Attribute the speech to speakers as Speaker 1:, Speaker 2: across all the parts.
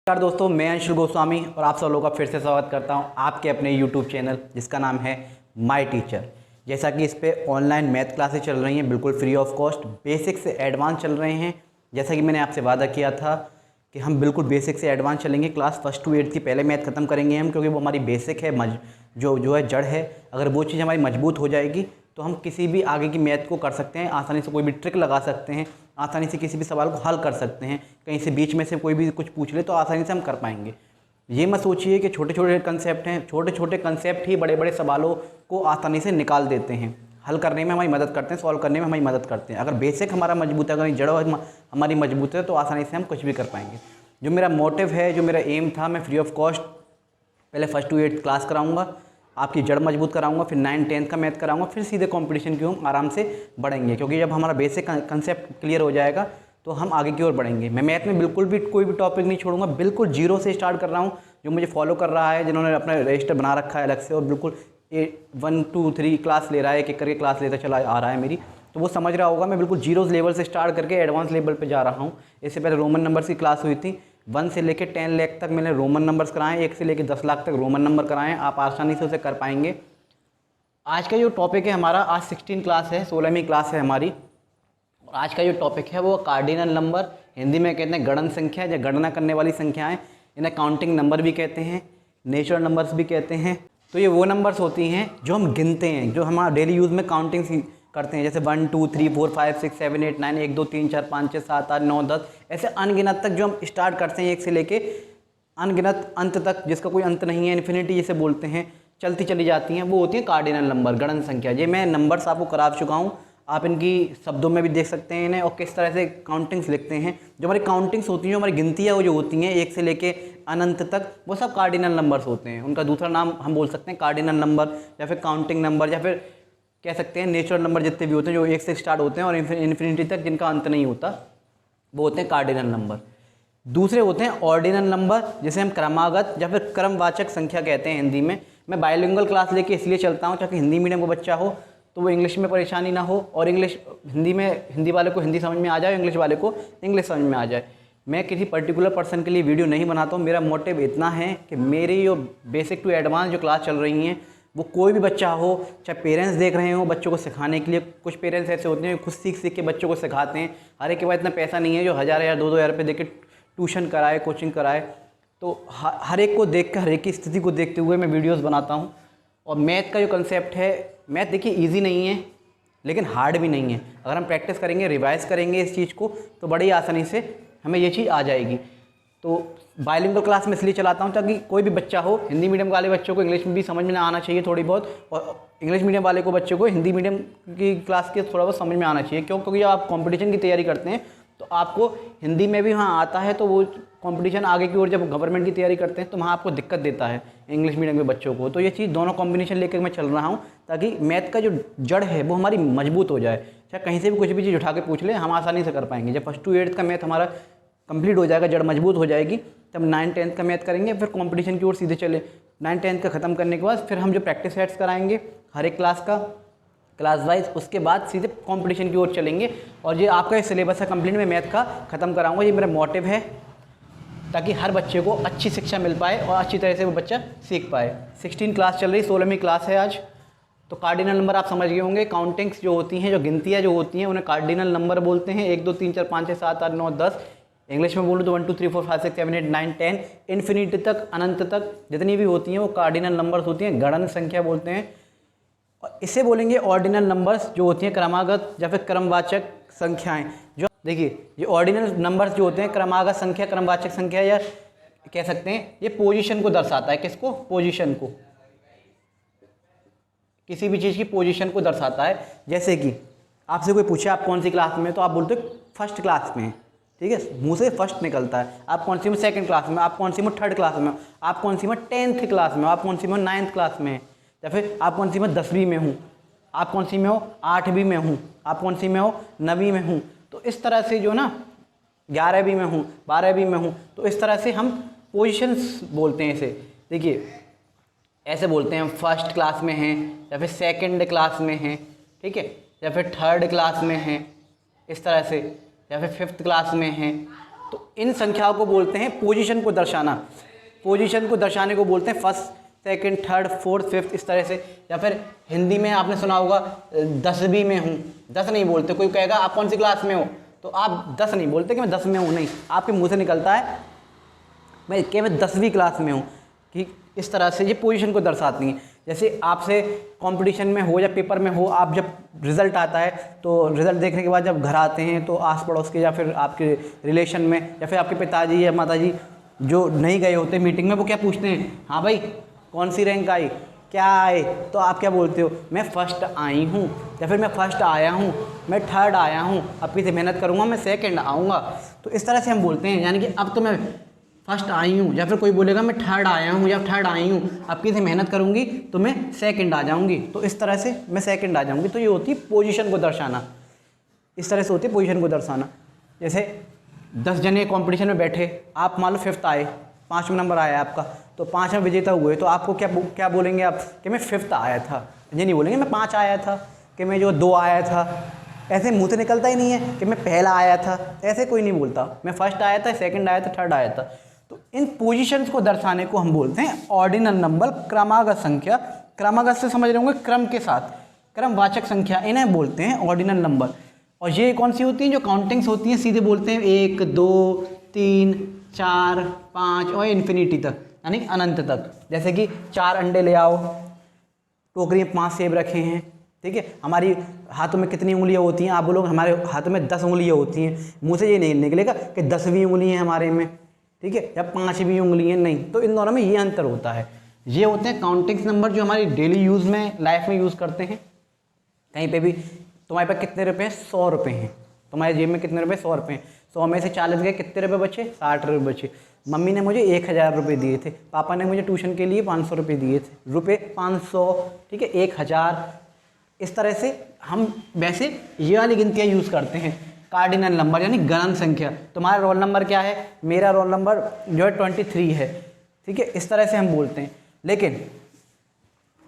Speaker 1: नमस्कार दोस्तों, मैं अंशुल गोस्वामी और आप सब लोगों का फिर से स्वागत करता हूं आपके अपने YouTube चैनल जिसका नाम है माय टीचर। जैसा कि इस पे ऑनलाइन मैथ क्लासेस चल रही हैं, बिल्कुल फ्री ऑफ कॉस्ट, बेसिक से एडवांस चल रहे हैं। जैसा कि मैंने आपसे वादा किया था कि हम बिल्कुल बेसिक से एडवांस चलेंगे। क्लास 1 to 8 की पहले मैथ खत्म करेंगे हम, क्योंकि वो हमारी बेसिक है, जो है जड़ है। अगर वो चीज़ हमारी मजबूत हो जाएगी तो हम किसी भी आगे की मैथ को कर सकते हैं, आसानी से कोई भी ट्रिक लगा सकते हैं, आसानी से किसी भी सवाल को हल कर सकते हैं। कहीं से बीच में से कोई भी कुछ पूछ ले तो आसानी से हम कर पाएंगे। ये मत सोचिए कि छोटे छोटे कंसेप्ट हैं, छोटे छोटे कंसेप्ट ही बड़े बड़े सवालों को आसानी से निकाल देते हैं, हल करने में हमारी मदद करते हैं, सॉल्व करने में हमारी मदद करते हैं। अगर बेसिक हमारा मजबूत है, अगर जड़ हमारी मजबूत है तो आसानी से हम कुछ भी कर पाएंगे। जो मेरा मोटिव है, जो मेरा एम था, मैं फ्री ऑफ कॉस्ट पहले 1st to 8th क्लास कराऊंगा, आपकी जड़ मजबूत कराऊंगा, फिर 9th 10th का मैथ कराऊंगा, फिर सीधे कंपटीशन की ओर आराम से बढ़ेंगे। क्योंकि जब हमारा बेसिक कंसेप्ट क्लियर हो जाएगा तो हम आगे की ओर बढ़ेंगे। मैं मैथ में बिल्कुल भी कोई भी टॉपिक नहीं छोड़ूंगा, बिल्कुल जीरो से स्टार्ट कर रहा हूँ। जो मुझे फॉलो कर रहा है, जिन्होंने अपना रजिस्टर बना रखा है अलग से और बिल्कुल 1 2 3 क्लास ले रहा है, एक करके क्लास लेता चला आ रहा है मेरी, तो वो समझ रहा होगा मैं बिल्कुल जीरो लेवल से स्टार्ट करके एडवांस लेवल पर जा रहा हूँ। इससे पहले रोमन नंबर्स की क्लास हुई थी, 1 से लेकर 10 लाख तक मैंने रोमन नंबर्स कराएं, 1 से लेकर 10 लाख तक रोमन नंबर कराएं। आप आसानी से उसे कर पाएंगे। आज का जो टॉपिक है हमारा, आज 16 क्लास है, 16वीं क्लास है हमारी। और आज का जो टॉपिक है वो कार्डिनल नंबर, हिंदी में कहते हैं गणन संख्या या गणना करने वाली संख्याएं। इन्हें काउंटिंग नंबर भी कहते हैं, नेचुरल नंबर्स भी कहते हैं। तो ये वो नंबर्स होती हैं जो हम गिनते हैं, जो हमारा डेली यूज़ में काउंटिंग करते हैं, जैसे 1 2 3 4 5 6 7 8 9 1 2 3 4 5 6 7 8 9 10 ऐसे अनगिनत तक जो हम स्टार्ट करते हैं, 1 से लेके अनगिनत अंत तक, जिसका कोई अंत नहीं है, इन्फिनिटी जिसे बोलते हैं, चलती चली जाती हैं, वो होती है कार्डिनल नंबर, गणन संख्या। ये मैं नंबर्स आपको करा चुका हूँ, आप इनकी शब्दों में भी देख सकते हैं इन्हें, और किस तरह से काउंटिंग्स लिखते हैं। जो हमारी काउंटिंग्स होती हैं, जो हमारी गिनतियाँ वो जो होती हैं 1 से लेके अनंत तक, वो सब कार्डिनल नंबर्स होते हैं। उनका दूसरा नाम हम बोल सकते हैं कार्डिनल नंबर, या फिर काउंटिंग नंबर, या फिर कह सकते हैं नेचुरल नंबर। जितने भी होते हैं जो 1 से स्टार्ट होते हैं और इन्फिनिटी तक जिनका अंत नहीं होता, वो होते हैं कार्डिनल नंबर। दूसरे होते हैं ऑर्डिनल नंबर, जिसे हम क्रमागत या फिर क्रमवाचक संख्या कहते हैं हिंदी में। मैं बाइलिंगुअल क्लास लेके इसलिए चलता हूँ ताकि हिंदी मीडियम का बच्चा हो तो वो इंग्लिश में परेशानी ना हो, और हिंदी वाले को हिंदी समझ में आ जाए, इंग्लिश वाले को इंग्लिश समझ में आ जाए। मैं किसी पर्टिकुलर पर्सन के लिए वीडियो नहीं बनाता हूँ। मेरा मोटिव इतना है कि मेरी जो बेसिक टू एडवांस जो क्लास चल रही हैं, वो कोई भी बच्चा हो, चाहे पेरेंट्स देख रहे हो बच्चों को सिखाने के लिए। कुछ पेरेंट्स ऐसे होते हैं खुद सीख सीख के बच्चों को सिखाते हैं। हर एक के पास इतना पैसा नहीं है जो 1000 2,000 रुपये देके ट्यूशन कराए, कोचिंग कराए। तो हर एक को देख कर, हर एक की स्थिति को देखते हुए मैं वीडियोस बनाता हूँ। और मैथ का जो कंसेप्ट है, मैथ देखिए ईजी नहीं है लेकिन हार्ड भी नहीं है। अगर हम प्रैक्टिस करेंगे, रिवाइज करेंगे इस चीज़ को, तो बड़ी आसानी से हमें ये चीज़ आ जाएगी। तो बाइलिंगुअल क्लास में इसलिए चलाता हूँ ताकि कोई भी बच्चा हो, हिंदी मीडियम वाले बच्चों को इंग्लिश में भी समझ में ना आना चाहिए थोड़ी बहुत, और इंग्लिश मीडियम वाले को बच्चों को हिंदी मीडियम की क्लास के थोड़ा बहुत समझ में आना चाहिए। क्यों? क्योंकि जब आप कॉम्पिटिशन की तैयारी करते हैं तो आपको हिंदी में भी वहाँ आता है, तो वो कंपटीशन आगे की ओर जब गवर्नमेंट की तैयारी करते हैं तो वहाँ आपको दिक्कत देता है इंग्लिश मीडियम के बच्चों को। तो ये चीज़ दोनों कॉम्बिनेशन लेकर मैं चल रहा हूँ ताकि मैथ का जो जड़ है वो हमारी मजबूत हो जाए। चाहे कहीं से भी कुछ भी चीज़ उठा के पूछ ले, हम आसानी से कर पाएंगे। जब 1st to 8th का मैथ हमारा कंप्लीट हो जाएगा, जड़ मजबूत हो जाएगी, तब 9th 10th का मैथ करेंगे, फिर कंपटीशन की ओर सीधे चले। 9th 10th का ख़त्म करने के बाद फिर हम जो प्रैक्टिस सेट्स कराएंगे हर एक क्लास का, क्लास वाइज, उसके बाद सीधे कंपटीशन की ओर चलेंगे। और ये आपका सिलेबस है कंप्लीट, में मैथ का ख़त्म कराऊंगा। ये मेरा मोटिव है ताकि हर बच्चे को अच्छी शिक्षा मिल पाए और अच्छी तरह से वो बच्चा सीख पाए। 16 क्लास चल रही, 16वीं क्लास है आज। तो कार्डिनल नंबर आप समझ गए होंगे। काउंटिंग्स जो होती हैं, जो गिनतियाँ जो होती हैं, उन्हें कार्डिनल नंबर बोलते हैं। 1 2 3 4 5 6 7 8 9 10। इंग्लिश में बोलूँ तो 1 2 3 4 5 6 7 8 9 10 इन्फिनिटी तक, अनंत तक जितनी भी होती हैं वो कार्डिनल नंबर्स होती हैं, गणन संख्या बोलते हैं। और इसे बोलेंगे ऑर्डिनल नंबर्स, जो होती हैं क्रमागत या फिर क्रमवाचक संख्याएं। जो देखिए, ये ऑर्डिनल नंबर्स जो होते हैं, क्रमागत संख्या, क्रमवाचक संख्या, या कह सकते हैं ये पोजीशन को दर्शाता है। किसको? पोजीशन को, किसी भी चीज़ की पोजीशन को दर्शाता है। जैसे कि आपसे कोई पूछे आप कौन सी क्लास में, तो आप बोलते हो 1st क्लास में, ठीक है, मुंह से फर्स्ट निकलता है। आप कौन सी में? 2nd क्लास में। आप कौन सी में? 3rd क्लास में। आप कौन सी में? 10th क्लास में। आप कौन सी में? 9th क्लास में। या फिर आप कौन सी में? 10वीं में हूँ। आप कौन सी में हो? 8वीं में हूँ। आप कौन सी में हो? 9वीं में हूँ। तो इस तरह से जो ना 11वीं में हूँ, 12वीं में हूँ, तो इस तरह से हम पोजीशंस बोलते हैं इसे। देखिए, ऐसे बोलते हैं हम 1st क्लास में हैं, या फिर 2nd क्लास में हैं, ठीक है, या फिर 3rd क्लास में हैं, इस तरह से, या फिर 5th क्लास में हैं। तो इन संख्याओं को बोलते हैं पोजीशन को दर्शाना। पोजीशन को दर्शाने को बोलते हैं first, second, third, fourth, fifth, इस तरह से। या फिर हिंदी में आपने सुना होगा 10वीं में हूँ, 10 नहीं बोलते। कोई कहेगा आप कौन सी क्लास में हो, तो आप 10 नहीं बोलते कि मैं 10 में हूँ, नहीं, आपके मुंह से निकलता है मैं 10वीं क्लास में हूँ। कि इस तरह से ये पोजीशन को दर्शाती हैं। जैसे आपसे कंपटीशन में हो या पेपर में हो, आप जब रिज़ल्ट आता है तो रिज़ल्ट देखने के बाद जब घर आते हैं तो आस पड़ोस के या फिर आपके रिलेशन में या फिर आपके पिताजी या माताजी जो नहीं गए होते मीटिंग में, वो क्या पूछते हैं, हाँ भाई कौन सी रैंक आई, क्या आए, तो आप क्या बोलते हो, मैं फर्स्ट आई हूँ, या फिर मैं फर्स्ट आया हूँ, मैं थर्ड आया हूँ, अब से मेहनत करूँगा मैं सेकंड आऊँगा। तो इस तरह से हम बोलते हैं, यानी कि अब तो मैं फर्स्ट आई हूँ, या फिर कोई बोलेगा मैं थर्ड आया हूँ या थर्ड आई हूँ, अब से मेहनत करूँगी तो मैं सेकंड आ जाऊँगी। तो इस तरह से मैं सेकंड आ जाऊँगी। तो ये होती है पोजीशन को दर्शाना, इस तरह से होती है पोजीशन को दर्शाना। जैसे 10 जने कंपटीशन में बैठे, आप मान लो 5th आए, 5वां नंबर आया आपका, तो 5वां विजेता हुए, तो आपको क्या बोलेंगे आप, कि मैं 5th आया था। ये नहीं बोलेंगे मैं 5 आया था, कि मैं जो 2 आया था। ऐसे मुंह से निकलता ही नहीं है कि मैं पहला आया था, ऐसे कोई नहीं बोलता। मैं फर्स्ट आया था, सेकंड आया था, थर्ड आया था। तो इन पोजीशंस को दर्शाने को हम बोलते हैं ऑर्डिनल नंबर, क्रमागत संख्या। क्रमागत से समझ रहे होंगे, क्रम के साथ, क्रमवाचक संख्या, इन्हें बोलते हैं ऑर्डिनल नंबर। और ये कौन सी होती हैं, जो काउंटिंग्स होती हैं, सीधे बोलते हैं 1 2 3 4 5 और इन्फिनिटी तक, यानी अनंत तक। जैसे कि 4 अंडे ले आओ, टोकरी में 5 सेब रखे हैं, ठीक है। हमारी हाथों में कितनी उंगलियां होती हैं, आप बोलोगे हमारे हाथों में 10 उंगलियां होती हैं। मुंह से ये नहीं निकलेगा कि 10वीं उंगली है हमारे में, ठीक है, या 5वीं उंगली है, नहीं। तो इन दोनों में ये अंतर होता है। ये होते हैं काउंटिंग्स नंबर जो हमारी डेली यूज़ में, लाइफ में यूज़ करते हैं। कहीं पे भी तुम्हारे पास कितने रुपए हैं, 100 रुपये हैं, तुम्हारे जेब में कितने रुपए, 100 रुपये हैं। 100 में से 40 गए, कितने रुपये बचे, 60 रुपये बचे। मम्मी ने मुझे 1000 रुपये दिए थे, पापा ने मुझे ट्यूशन के लिए 500 रुपये दिए थे। रुपये 500, ठीक है, 1000। इस तरह से हम वैसे ये वाली गिनतियाँ यूज़ करते हैं। कार्डिनल नंबर यानी गणन संख्या। तुम्हारा रोल नंबर क्या है, मेरा रोल नंबर जो है 23 है, ठीक है, इस तरह से हम बोलते हैं। लेकिन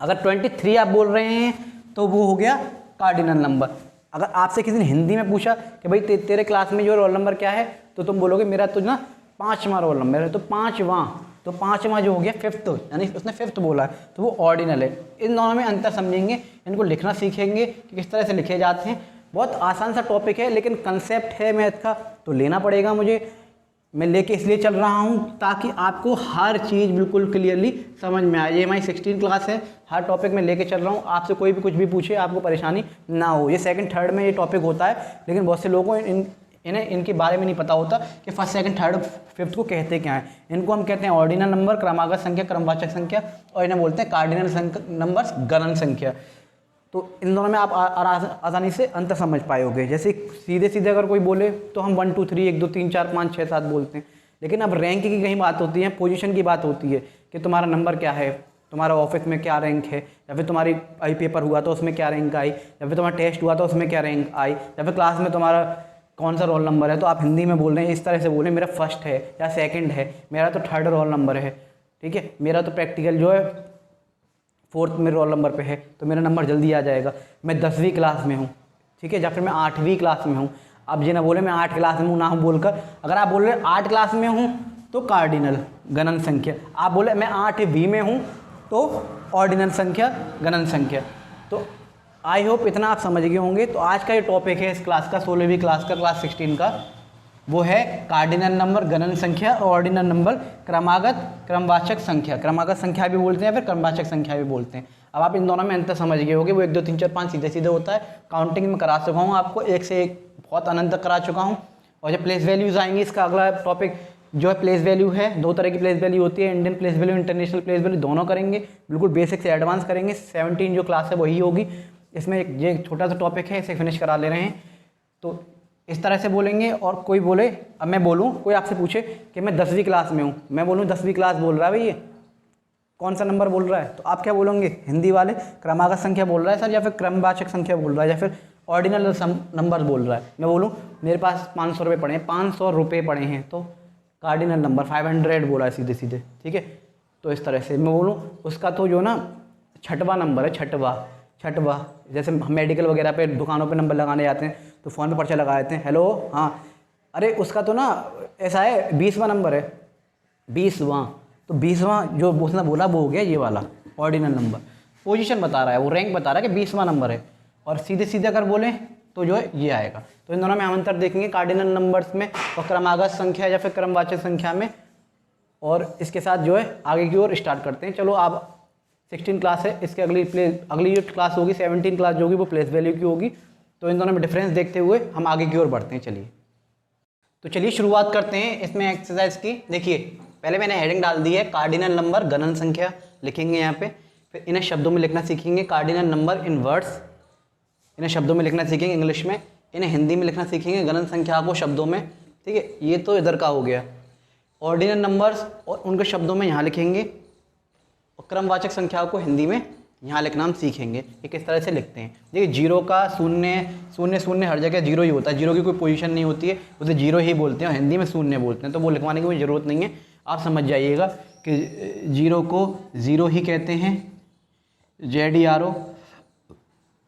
Speaker 1: अगर 23 आप बोल रहे हैं तो वो हो गया कार्डिनल नंबर। अगर आपसे किसी ने हिंदी में पूछा कि भाई तेरे क्लास में जो रोल नंबर क्या है, तो तुम बोलोगे मेरा तो ना 5वां रोल नंबर है, तो 5वां जो हो गया 5th, यानी उसने 5th बोला है, तो वो ऑर्डिनल है। इन दोनों में अंतर समझेंगे, इनको लिखना सीखेंगे कि किस तरह से लिखे जाते हैं। बहुत आसान सा टॉपिक है, लेकिन कंसेप्ट है मैथ का, तो लेना पड़ेगा मुझे। मैं लेके इसलिए चल रहा हूँ ताकि आपको हर चीज़ बिल्कुल क्लियरली समझ में आए। ये हमारी 16 क्लास है, हर टॉपिक में लेके चल रहा हूँ। आपसे कोई भी कुछ भी पूछे, आपको परेशानी ना हो। ये 2nd 3rd में ये टॉपिक होता है, लेकिन बहुत से लोगों को इन्हें इनके बारे में नहीं पता होता कि 1st 2nd 3rd 5th को कहते क्या हैं। इनको हम कहते हैं ऑर्डिनल नंबर, क्रमागत संख्या, क्रमवाचक संख्या, और इन्हें बोलते हैं कार्डिनल नंबर्स, गणन संख्या। तो इन दोनों में आप आसानी से अंतर समझ पाओगे। जैसे सीधे सीधे अगर कोई बोले तो हम 1 2 3 1 2 3 4 5 6 7 बोलते हैं, लेकिन अब रैंक की कहीं बात होती है, पोजीशन की बात होती है कि तुम्हारा नंबर क्या है, तुम्हारा ऑफिस में क्या रैंक है, या फिर तुम्हारी आई पेपर हुआ तो उसमें क्या रैंक आई, या फिर तुम्हारा टेस्ट हुआ तो उसमें क्या रैंक आई, या फिर क्लास में तुम्हारा कौन सा रोल नंबर है। तो आप हिंदी में बोल रहे हैं, इस तरह से बोलें मेरा 1st है या 2nd है, मेरा तो 3rd रोल नंबर है, ठीक है, मेरा तो प्रैक्टिकल जो है 4th में रोल नंबर पे है, तो मेरा नंबर जल्दी आ जाएगा। मैं 10वीं क्लास में हूँ, ठीक है, या फिर मैं 8वीं क्लास में हूँ। अब ये ना बोले मैं 8 क्लास में हूँ, ना हूँ बोलकर। अगर आप बोल रहे 8 क्लास में हूँ तो कार्डिनल गणन संख्या, आप बोले मैं 8वीं में हूँ तो ऑर्डिनल संख्या, गणन संख्या। तो आई होप इतना आप समझ गए होंगे। तो आज का ये टॉपिक है इस क्लास का, 16वीं क्लास का, क्लास 16 का, वो है कार्डिनल नंबर, गणन संख्या, और ऑर्डिनल नंबर, क्रमागत, क्रमवाचक संख्या। क्रमागत संख्या भी बोलते हैं, फिर क्रमवाचक संख्या भी बोलते हैं। अब आप इन दोनों में अंतर समझ गए होंगे। वो 1 2 3 4 5 सीधे सीधे होता है। काउंटिंग में करा चुका हूँ आपको, एक से एक बहुत अनंत तक करा चुका हूँ। और जब प्लेस वैल्यूज आएंगी, इसका अगला टॉपिक जो है प्लेस वैल्यू है। 2 तरह की प्लेस वैल्यू होती है, Indian place value, international place value, दोनों करेंगे। बिल्कुल बेसिक से एडवांस करेंगे। 17 जो क्लास है वही होगी। इसमें ये छोटा सा टॉपिक है, इसे फिनिश करा ले रहे हैं। तो इस तरह से बोलेंगे। और कोई बोले, अब मैं बोलूँ, कोई आपसे पूछे कि मैं 10वीं क्लास में हूँ, मैं बोलूँ 10वीं क्लास बोल रहा है भाई, ये कौन सा नंबर बोल रहा है, तो आप क्या बोलोगे, हिंदी वाले क्रमागत संख्या बोल रहा है सर, या फिर क्रमवाचक संख्या बोल रहा है, या फिर ऑर्डिनल नंबर बोल रहा है। मैं बोलूँ मेरे पास 500 रुपये पड़े हैं, 500 रुपये पड़े हैं, तो कार्डिनल नंबर 500 बोला है सीधे सीधे, ठीक है। तो इस तरह से मैं बोलूँ उसका तो जो ना 6वां नंबर है, छठवा। जैसे हम मेडिकल वगैरह पे दुकानों पे नंबर लगाने जाते हैं तो फ़ोन पे पर्चा लगा देते हैं, हेलो, हाँ अरे उसका तो ना ऐसा है 20वां नंबर है, 20वां, तो 20वां जो उसने बोला वो हो गया ये वाला ऑर्डिनल नंबर। पोजीशन बता रहा है, वो रैंक बता रहा है कि 20वां नंबर है, और सीधे सीधे अगर बोलें तो जो है ये आएगा। तो इन दोनों में हम अंतर देखेंगे कार्डिनल नंबर्स में और क्रमागत संख्या या फिर क्रमवाचक संख्या में। और इसके साथ जो है आगे की ओर स्टार्ट करते हैं। चलो आप 16 क्लास है, इसके अगली जो क्लास होगी 17 क्लास जो होगी वो प्लेस वैल्यू की होगी। तो इन दोनों में डिफरेंस देखते हुए हम आगे की ओर बढ़ते हैं। चलिए तो चलिए शुरुआत करते हैं इसमें एक्सरसाइज की। देखिए पहले मैंने हेडिंग डाल दी है कार्डिनल नंबर गणन संख्या, लिखेंगे यहाँ पे। फिर इन्हें शब्दों में लिखना सीखेंगे, कार्डिनल नंबर इन वर्ड्स, इन्हें शब्दों में लिखना सीखेंगे इंग्लिश में। इन्हें हिंदी में लिखना सीखेंगे गणन संख्या को शब्दों में। ठीक है, ये तो इधर का हो गया। ऑर्डिनल नंबर्स और उनके शब्दों में यहाँ लिखेंगे, और क्रमवाचक संख्या को हिंदी में यहाँ लिखना हम सीखेंगे ये किस तरह से लिखते हैं। देखिए जीरो का शून्य, शून्य शून्य हर जगह जीरो ही होता है, जीरो की कोई पोजीशन नहीं होती है, उसे जीरो ही बोलते हैं और हिंदी में शून्य बोलते हैं। तो वो लिखवाने की कोई ज़रूरत नहीं है, आप समझ जाइएगा कि जीरो को ज़ीरो ही कहते हैं, ZERO,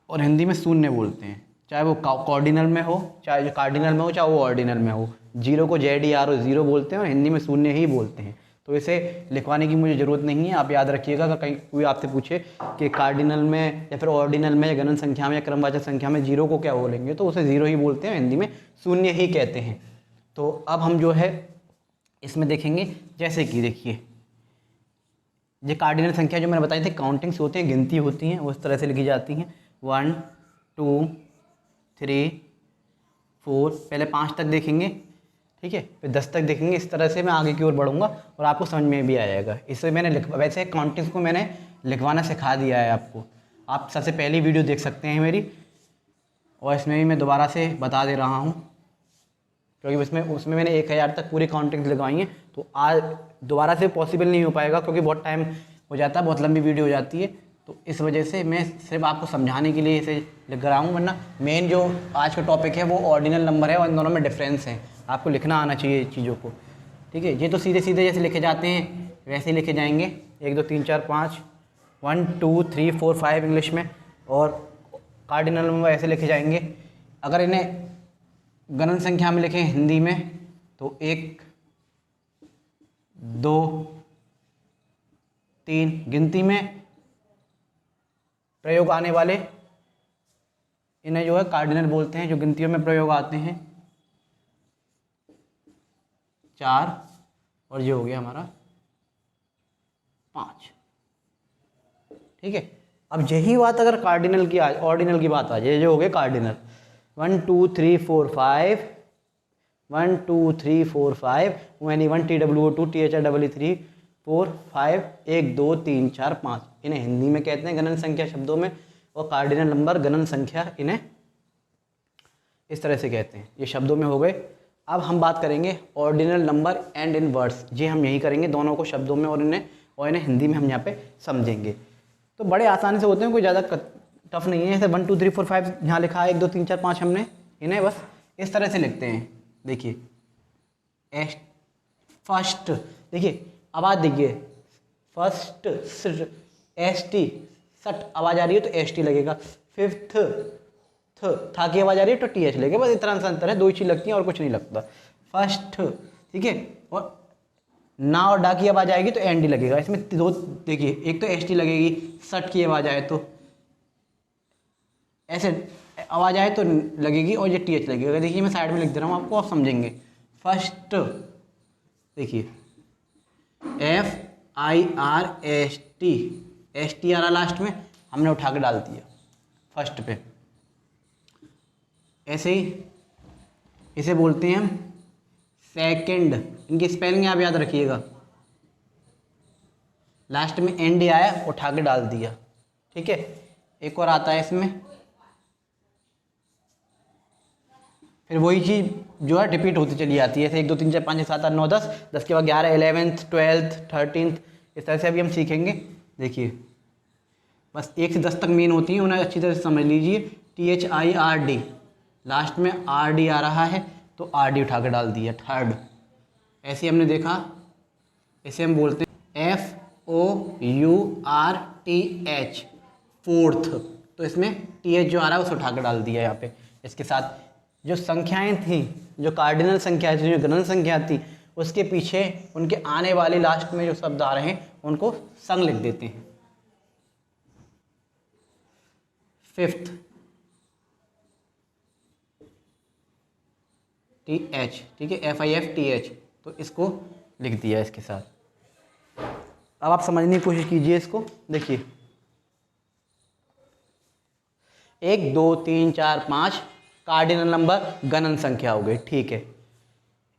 Speaker 1: और हिंदी में शून्य बोलते हैं, चाहे वो कॉर्डिनल में हो, चाहे कार्डिनल में हो, चाहे वो ऑर्डिनल में हो। जीरो को ZERO ज़ीरो बोलते हैं और हिंदी में शून्य ही बोलते हैं। तो इसे लिखवाने की मुझे ज़रूरत नहीं है, आप याद रखिएगा। अगर कहीं कोई आपसे पूछे कि कार्डिनल में या फिर ऑर्डिनल में या गणन संख्या में या क्रमवाचक संख्या में जीरो को क्या बोलेंगे, तो उसे ज़ीरो ही बोलते हैं, हिंदी में शून्य ही कहते हैं। तो अब हम जो है इसमें देखेंगे, जैसे कि देखिए ये कार्डिनल संख्या जो मैंने बताई थी काउंटिंग्स होती हैं, गिनती होती हैं, उस तरह से लिखी जाती हैं। 1 2 3 4, पहले 5 तक देखेंगे, ठीक है, फिर 10 तक देखेंगे। इस तरह से मैं आगे की ओर बढ़ूंगा और आपको समझ में भी आ जाएगा। इससे मैंने वैसे काउंटिंग्स को मैंने लिखवाना सिखा दिया है आपको, आप सबसे पहली वीडियो देख सकते हैं मेरी, और इसमें भी मैं दोबारा से बता दे रहा हूँ क्योंकि उसमें मैंने 1000 तक पूरी काउंटिंग्स लिखवाई हैं। तो आज दोबारा से पॉसिबल नहीं हो पाएगा क्योंकि बहुत टाइम हो जाता है, बहुत लंबी वीडियो हो जाती है। तो इस वजह से मैं सिर्फ आपको समझाने के लिए इसे लिख रहा हूँ, वरना मेन जो आज का टॉपिक है वो ऑर्डिनल नंबर है और इन दोनों में डिफरेंस है, आपको लिखना आना चाहिए चीज़ों को। ठीक है, ये तो सीधे सीधे जैसे लिखे जाते हैं वैसे ही लिखे जाएंगे, 1 2 3 4 5, 1 2 3 4 5 इंग्लिश में, और कार्डिनल नंबर ऐसे लिखे जाएंगे। अगर इन्हें गणन संख्या में लिखें हिंदी में तो 1 2 3, गिनती में प्रयोग आने वाले इन्हें जो है कार्डिनल बोलते हैं, जो गिनतियों में प्रयोग आते हैं 4, और ये हो गया हमारा 5। ठीक है, अब यही बात अगर कार्डिनल की ऑर्डिनल की बात आ जाए, जो हो गए कार्डिनल 1 2 3 4 5, 1 2 3 4 5, ONE1 TWO2 THREE 4 5, 1 2 3 4 5, इन्हें हिंदी में कहते हैं गणन संख्या शब्दों में, और कार्डिनल नंबर गणन संख्या इन्हें इस तरह से कहते हैं। ये शब्दों में हो गए। अब हम बात करेंगे ordinal number and in words, ये हम यही करेंगे दोनों को शब्दों में, और इन्हें हिंदी में हम यहाँ पे समझेंगे। तो बड़े आसानी से होते हैं, कोई ज़्यादा टफ नहीं है। जैसे 1 2 3 4 5 यहाँ लिखा है, 1 2 3 4 5 हमने, इन्हें बस इस तरह से लिखते हैं। देखिए फर्स्ट, देखिए आवाज़ देखिए, फर्स्ट ST, सट आवाज़ आ रही है तो ST लगेगा। फिफ्थ था की आवाज़ आ रही है तो TH लगेगा, बस इतना सा अंतर है, 2 ही चीज़ लगती हैं और कुछ नहीं लगता। फर्स्ट, ठीक है, और ना और डा की आवाज़ आएगी तो ND लगेगा। इसमें 2, देखिए एक तो ST लगेगी, सट की आवाज़ आए तो ऐसे आवाज़ आए तो लगेगी, और ये TH लगेगा। देखिए मैं साइड में लिख दे रहा हूँ आपको, आप समझेंगे। फर्स्ट, देखिए FIRST, ST आ रहा लास्ट में, हमने उठा के डाल दिया फर्स्ट पे। ऐसे ही इसे बोलते हैं हम सेकंड, इनकी स्पेलिंग आप याद रखिएगा, लास्ट में ND आया उठा के डाल दिया। ठीक है, एक और आता है इसमें, फिर वही चीज़ जो है रिपीट होती चली जाती है, ऐसे 1 2 3 4 5 6 7 8 9 10, 10 के बाद 11 11th 12th 13th, इस तरह से अभी हम सीखेंगे। देखिए बस 1 से 10 तक मेन होती हैं, उन्हें अच्छी तरह से समझ लीजिए। THIRD, लास्ट में RD आ रहा है तो RD उठा के डाल दिया, थर्ड। ऐसे हमने देखा, इसे हम बोलते हैं FOURTH, फोर्थ, तो इसमें TH जो आ रहा है उसे उठा के डाल दिया यहाँ पे। इसके साथ जो संख्याएं थी, जो कार्डिनल संख्या थी, जो गणन संख्या थी, उसके पीछे उनके आने वाले लास्ट में जो शब्द आ रहे हैं उनको संग लिख देते हैं। फिफ्थ TH, ठीक है, FIFTH, तो इसको लिख दिया इसके साथ। अब आप समझने की कोशिश कीजिए इसको। देखिए 1 2 3 4 5 कार्डिनल नंबर गणन संख्या हो गई, ठीक है।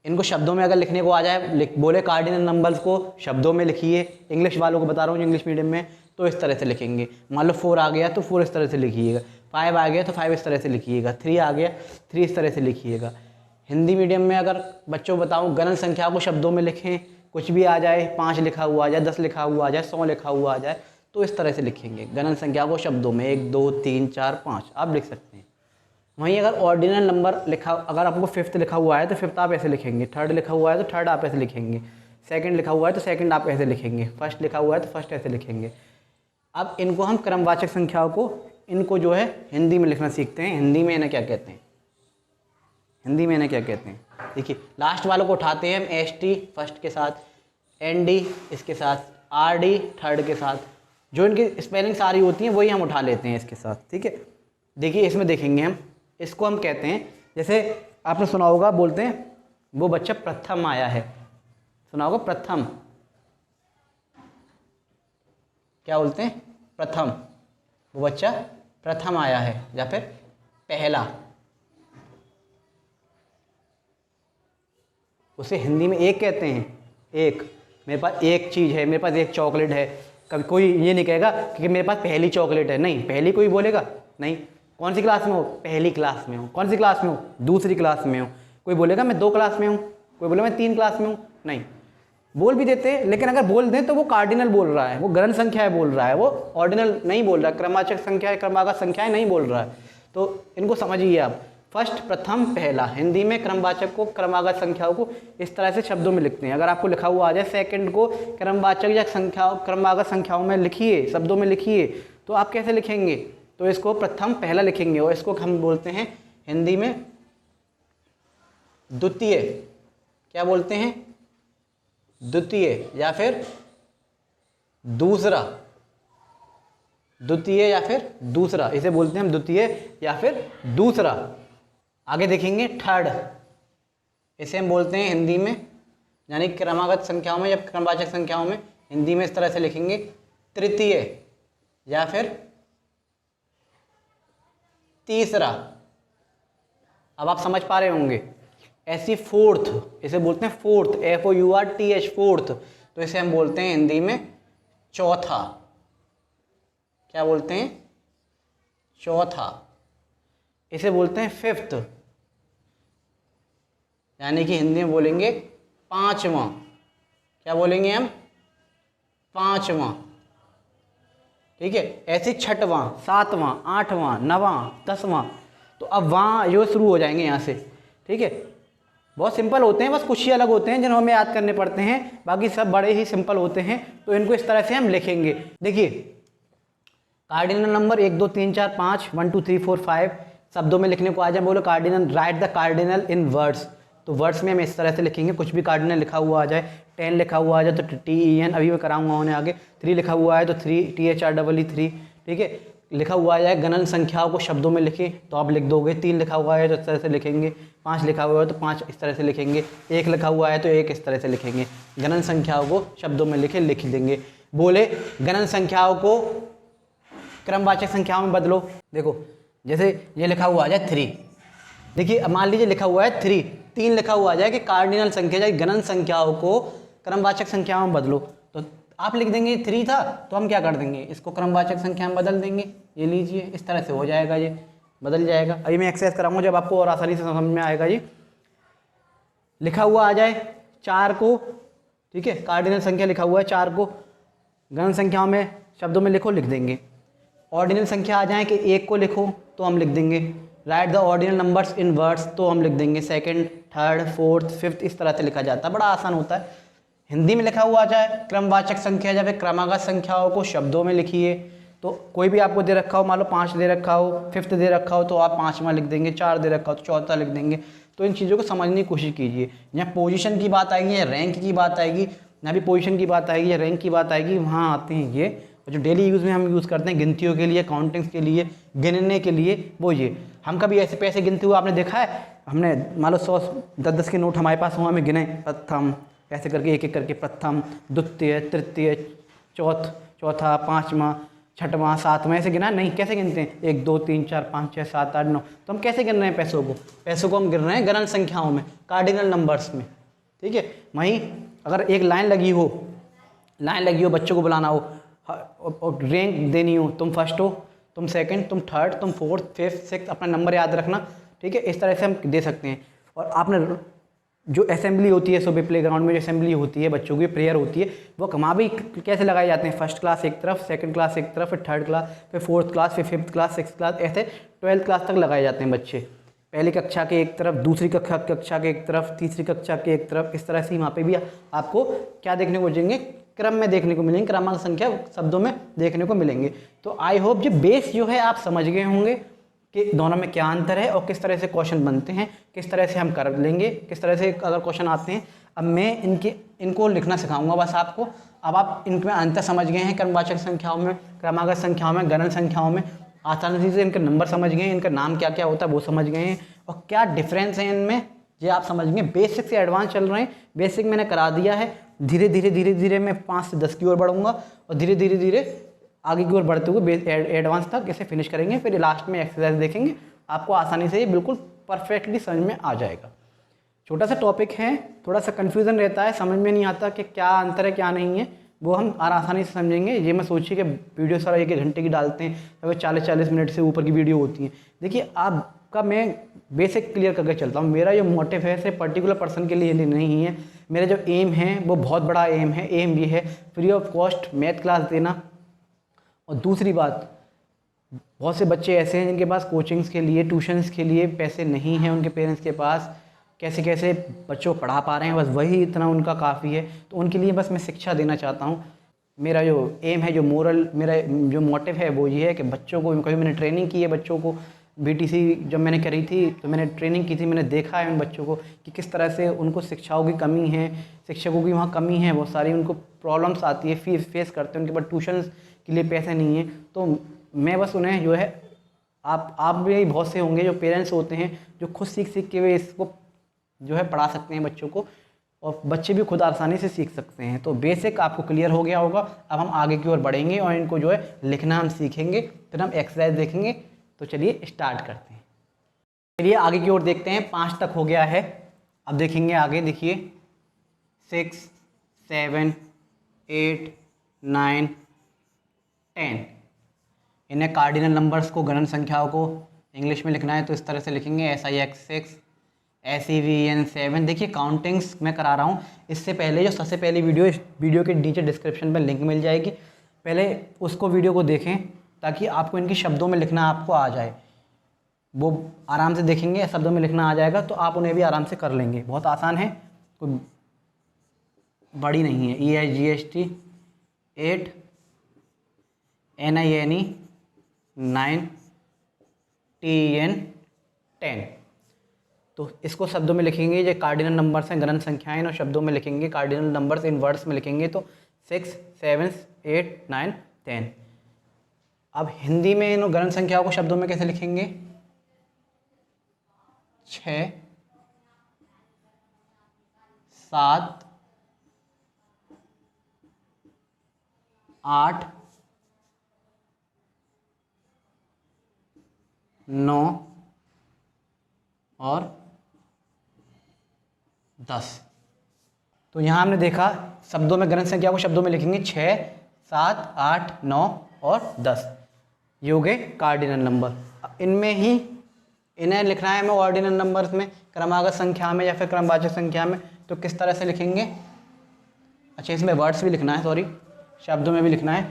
Speaker 1: इनको शब्दों में अगर लिखने को आ जाए, बोले कार्डिनल नंबर्स को शब्दों में लिखिए, इंग्लिश वालों को बता रहा हूँ इंग्लिश मीडियम में, तो इस तरह से लिखेंगे। मान लो 4 आ गया तो 4 इस तरह से लिखिएगा, 5 आ गया तो 5 इस तरह से लिखिएगा, 3 आ गया 3 इस तरह से लिखिएगा। हिंदी मीडियम में अगर बच्चों को बताऊँ गणन संख्या को शब्दों में लिखें, कुछ भी आ जाए, 5 लिखा हुआ आ जाए, 10 लिखा हुआ आ जाए, 100 लिखा हुआ आ जाए, तो इस तरह से लिखेंगे गणन संख्या को शब्दों में। 1 2 3 4 5 आप लिख सकते हैं। वहीं अगर ऑर्डिनल नंबर लिखा, अगर आपको 5th लिखा हुआ है तो 5th आप ऐसे लिखेंगे, 3rd लिखा हुआ है तो 3rd आप ऐसे लिखेंगे, 2nd लिखा हुआ है तो 2nd आप ऐसे लिखेंगे, 1st लिखा हुआ है तो 1st ऐसे लिखेंगे। अब इनको हम क्रमवाचक संख्याओं को, इनको जो है हिंदी में लिखना सीखते हैं। हिंदी में इन्हें क्या कहते हैं, हिंदी में इन्हें क्या कहते हैं? देखिए लास्ट वालों को उठाते हैं हम, ST फर्स्ट के साथ, ND इसके साथ, RD 3rd के साथ, जो इनकी स्पेलिंग सारी होती हैं वही हम उठा लेते हैं इसके साथ, ठीक है। देखिए इसमें देखेंगे हम, इसको हम कहते हैं, जैसे आपने सुना होगा, बोलते हैं वो बच्चा प्रथम आया है, सुना होगा प्रथम, क्या बोलते हैं? प्रथम, वो बच्चा प्रथम आया है, या फिर पहला। उसे हिंदी में एक कहते हैं। एक, मेरे पास एक चीज़ है, मेरे पास एक चॉकलेट है। कभी कोई ये नहीं कहेगा कि मेरे पास पहली चॉकलेट है, नहीं, पहली कोई बोलेगा नहीं। कौन सी क्लास में हो? पहली क्लास में हूँ। कौन सी क्लास में हो? दूसरी क्लास में हूँ। कोई बोलेगा मैं 2 क्लास में हूँ, कोई बोलेगा मैं 3 क्लास में हूँ, नहीं। बोल भी देते हैं, लेकिन अगर बोल दें तो वो कार्डिनल बोल रहा है, वो गणन संख्या है बोल रहा है, वो ऑर्डिनल नहीं बोल रहा है, क्रमवाचक संख्या, क्रमागत संख्याएं नहीं बोल रहा है। तो इनको समझिए आप, फर्स्ट, प्रथम, पहला। हिंदी में क्रमवाचक को, क्रमागत संख्याओं को इस तरह से शब्दों में लिखते हैं। अगर आपको लिखा हुआ आ जाए सेकंड को क्रमवाचक या संख्याओं, क्रमागत संख्याओं में लिखिए, शब्दों में लिखिए, तो आप कैसे लिखेंगे? तो इसको प्रथम, पहला लिखेंगे, और इसको हम बोलते हैं हिंदी में द्वितीय। क्या बोलते हैं? द्वितीय या फिर दूसरा। द्वितीय या फिर दूसरा, इसे बोलते हैं हम द्वितीय या फिर दूसरा। आगे देखेंगे थर्ड, इसे हम बोलते हैं हिंदी में, यानी क्रमागत संख्याओं में या क्रमवाचक संख्याओं में हिंदी में इस तरह से लिखेंगे तृतीय या फिर तीसरा। अब आप समझ पा रहे होंगे। ऐसी फोर्थ, इसे बोलते हैं फोर्थ, FOURTH, फोर्थ, तो इसे हम बोलते हैं हिंदी में चौथा। क्या बोलते हैं? चौथा। इसे बोलते हैं फिफ्थ, यानी कि हिंदी में बोलेंगे पांचवा। क्या बोलेंगे हम? पांचवा, ठीक है। ऐसे छठवां, सातवां, आठवां, नवां, 10वां, तो अब वहाँ यो शुरू हो जाएंगे यहाँ से, ठीक है। बहुत सिंपल होते हैं, बस कुछ ही अलग होते हैं जिन्हें हमें याद करने पड़ते हैं, बाकी सब बड़े ही सिंपल होते हैं। तो इनको इस तरह से हम लिखेंगे। देखिए कार्डिनल नंबर 1 2 3 4 5 1 2 3 4 5 शब्दों में लिखने को आ जाए, बोलो cardinal, right the cardinal in words. तो वर्ड्स में हम इस तरह से लिखेंगे, कुछ भी कार्डिनल लिखा हुआ आ जाए, 10 लिखा हुआ आ जाए तो TEN, अभी मैं कराऊंगा उन्हें आगे। 3 लिखा हुआ है तो 3 THREE, ठीक है। लिखा हुआ है गणन संख्याओं को शब्दों में लिखें तो आप लिख दोगे। 3 लिखा हुआ है तो इस तरह से लिखेंगे, 5 लिखा हुआ है तो 5 इस तरह से लिखेंगे, 1 लिखा हुआ है तो 1 इस तरह से लिखेंगे। गणन संख्याओं को शब्दों में लिख देंगे। बोले गणन संख्याओं को क्रमवाचक संख्याओं में बदलो। देखो जैसे ये लिखा हुआ आ जाए 3, देखिए अब मान लीजिए लिखा हुआ है 3 लिखा हुआ आ जाए कि कार्डिनल संख्या या गणन संख्याओं को क्रमवाचक संख्याओं में बदलो, तो आप लिख देंगे 3 था तो हम क्या कर देंगे, इसको क्रमवाचक संख्या में बदल देंगे। ये लीजिए इस तरह से हो जाएगा, ये बदल जाएगा। अभी मैं एक्सरसाइज कराऊंगा जब आपको और आसानी से समझ में आएगा। ये लिखा हुआ आ जाए 4 को, ठीक है, कार्डिनल संख्या लिखा हुआ है 4 को, गणन संख्याओं में शब्दों में लिखो, लिख देंगे। ऑर्डिनल संख्या आ जाए कि 1 को लिखो तो हम लिख देंगे। Right the ordinal numbers in words, तो हम लिख देंगे 2nd, 3rd, 4th, 5th, इस तरह से लिखा जाता है, बड़ा आसान होता है। हिंदी में लिखा हुआ आ जाए क्रमवाचक संख्या या फिर क्रमागत संख्याओं को शब्दों में लिखिए, तो कोई भी आपको दे रखा हो, मान लो 5 दे रखा हो, 5th दे रखा हो तो आप 5वां लिख देंगे, 4 दे रखा हो तो 4था लिख देंगे। तो इन चीज़ों को समझने की कोशिश कीजिए। यहाँ पोजीशन की बात आएगी या रैंक की बात आएगी, यहाँ भी पोजीशन की बात आएगी या रैंक की बात आएगी, वहाँ आते हैं ये। और जो डेली यूज़ में हम यूज़ करते हैं गिनतियों के लिए, काउंटिंग्स के लिए, गिनने के लिए, वो ये। हम कभी ऐसे पैसे गिनते हुए आपने देखा है? हमने मान लो 100 10 के नोट हमारे पास हुआ, हमें गिने प्रथम ऐसे करके एक एक करके, प्रथम, द्वितीय, तृतीय, चौथा, 5वां, 6वां, 7वां, ऐसे गिना नहीं। कैसे गिनते हैं? 1 2 3 4 5 6 7 8 9। तो हम कैसे गिन रहे हैं पैसों को? पैसों को हम गिन रहे हैं गणन संख्याओं में, कार्डिनल नंबर्स में, ठीक है। वहीं अगर एक लाइन लगी हो, बच्चों को बुलाना हो और रैंक देनी हो, तुम फर्स्ट हो, तुम सेकंड, तुम थर्ड, तुम फोर्थ, फिफ्थ, सिक्स्थ, अपना नंबर याद रखना, ठीक है। इस तरह से हम दे सकते हैं। और आपने जो असेंबली होती है, सुबह प्ले ग्राउंड में जो असेंबली होती है, बच्चों की प्रेयर होती है, वो कमा भी कैसे लगाए जाते हैं? फर्स्ट क्लास एक तरफ, सेकंड क्लास एक तरफ, फिर थर्ड क्लास, फिर फोर्थ क्लास, फिर 5th क्लास, 6th क्लास, ऐसे 12th क्लास तक लगाए जाते हैं बच्चे। पहली कक्षा के एक तरफ, दूसरी कक्षा के एक तरफ, तीसरी कक्षा के एक तरफ, इस तरह से वहाँ पे भी आपको क्या देखने को मिलेंगे? क्रम में देखने को मिलेंगे, क्रमांक संख्या शब्दों में देखने को मिलेंगे। तो आई होप जो बेस जो है आप समझ गए होंगे कि दोनों में क्या अंतर है और किस तरह से क्वेश्चन बनते हैं, किस तरह से हम कर लेंगे, किस तरह से अगर क्वेश्चन आते हैं। अब मैं इनको लिखना सिखाऊंगा बस आपको। अब आप इनमें अंतर समझ गए हैं, क्रमवाचक संख्याओं में, क्रमागत संख्याओं में, गणन संख्याओं में, आसानी से इनके नंबर समझ गए हैं, इनका नाम क्या क्या होता है वो समझ गए हैं, और क्या डिफरेंस है इनमें ये आप समझ गए। बेसिक से एडवांस चल रहे हैं, बेसिक मैंने करा दिया है। धीरे धीरे मैं 5 से 10 की ओर बढ़ूंगा और धीरे धीरे आगे की ओर बढ़ते हुए एडवांस तक इसे फिनिश करेंगे। फिर लास्ट में एक्सरसाइज देखेंगे, आपको आसानी से ये बिल्कुल परफेक्टली समझ में आ जाएगा। छोटा सा टॉपिक है, थोड़ा सा कन्फ्यूज़न रहता है, समझ में नहीं आता कि क्या अंतर है क्या नहीं है, वो हम आसानी से समझेंगे। ये मैं सोचिए कि वीडियो सारा 1 घंटे की डालते हैं, तो 40-40 मिनट से ऊपर की वीडियो होती है। देखिए आपका मैं बेसिक क्लियर करके चलता हूँ। मेरा जो मोटिव है सिर्फ पर्टिकुलर पर्सन के लिए नहीं है, मेरा जो एम है वो बहुत बड़ा एम है। एम ये है free of cost math class देना। और दूसरी बात, बहुत से बच्चे ऐसे हैं जिनके पास कोचिंग्स के लिए, ट्यूशन्स के लिए पैसे नहीं हैं उनके पेरेंट्स के पास, कैसे कैसे बच्चों को पढ़ा पा रहे हैं, बस वही इतना उनका काफ़ी है। तो उनके लिए बस मैं शिक्षा देना चाहता हूँ। मेरा जो एम है, मेरा जो मोटिव है वो ये है कि बच्चों को, कभी मैंने ट्रेनिंग की है बच्चों को, BTC जब मैंने करी थी तो मैंने ट्रेनिंग की थी, मैंने देखा है उन बच्चों को कि किस तरह से उनको शिक्षाओं की कमी है, शिक्षकों की वहाँ कमी है, बहुत सारी उनको प्रॉब्लम्स आती है, फेस करते हैं, उनके पास ट्यूशन्स के लिए पैसे नहीं है। तो मैं बस उन्हें जो है, आप भी बहुत से होंगे जो पेरेंट्स होते हैं जो खुद सीख के वे इसको जो है पढ़ा सकते हैं बच्चों को, और बच्चे भी खुद आसानी से सीख सकते हैं। तो बेसिक आपको क्लियर हो गया होगा। अब हम आगे की ओर बढ़ेंगे और इनको जो है लिखना हम सीखेंगे, फिर हम एक्सरसाइज देखेंगे। तो चलिए स्टार्ट करते हैं। चलिए आगे की ओर देखते हैं। 5 तक हो गया है, अब देखेंगे आगे। देखिए 6, 7, 8, 9, 10, इन्हें कार्डिनल नंबर्स को, गणन संख्याओं को इंग्लिश में लिखना है तो इस तरह से लिखेंगे SIX 6, SEVN 7। देखिए काउंटिंग्स मैं करा रहा हूँ, इससे पहले जो सबसे पहली वीडियो, इस वीडियो के नीचे डिस्क्रिप्शन में लिंक मिल जाएगी, पहले उसको वीडियो को देखें ताकि आपको इनकी शब्दों में लिखना आपको आ जाए। वो आराम से देखेंगे, शब्दों में लिखना आ जाएगा तो आप उन्हें भी आराम से कर लेंगे। बहुत आसान है, कोई बड़ी नहीं है। EIGST 8, NINE 9, TEN 10। तो इसको शब्दों में लिखेंगे, ये कार्डिनल नंबर्स हैं, गणन संख्याएं, और शब्दों में लिखेंगे कार्डिनल नंबर्स इन वर्ड्स में लिखेंगे तो 6, 7, 8, 9, 10। अब हिंदी में इन गणन संख्याओं को शब्दों में कैसे लिखेंगे? 6, 7, 8, 9 और 10। तो यहाँ हमने देखा शब्दों में, गणन संख्या को शब्दों में लिखेंगे 6, 7, 8, 9 और 10। ये हो गए कार्डिनल नंबर। इनमें ही इन्हें लिखना है हमें ऑर्डिनल नंबर्स में, क्रमागत संख्या में या फिर क्रमवाचक संख्या में। तो किस तरह से लिखेंगे? अच्छा, इसमें वर्ड्स भी लिखना है, सॉरी, शब्दों में भी लिखना है,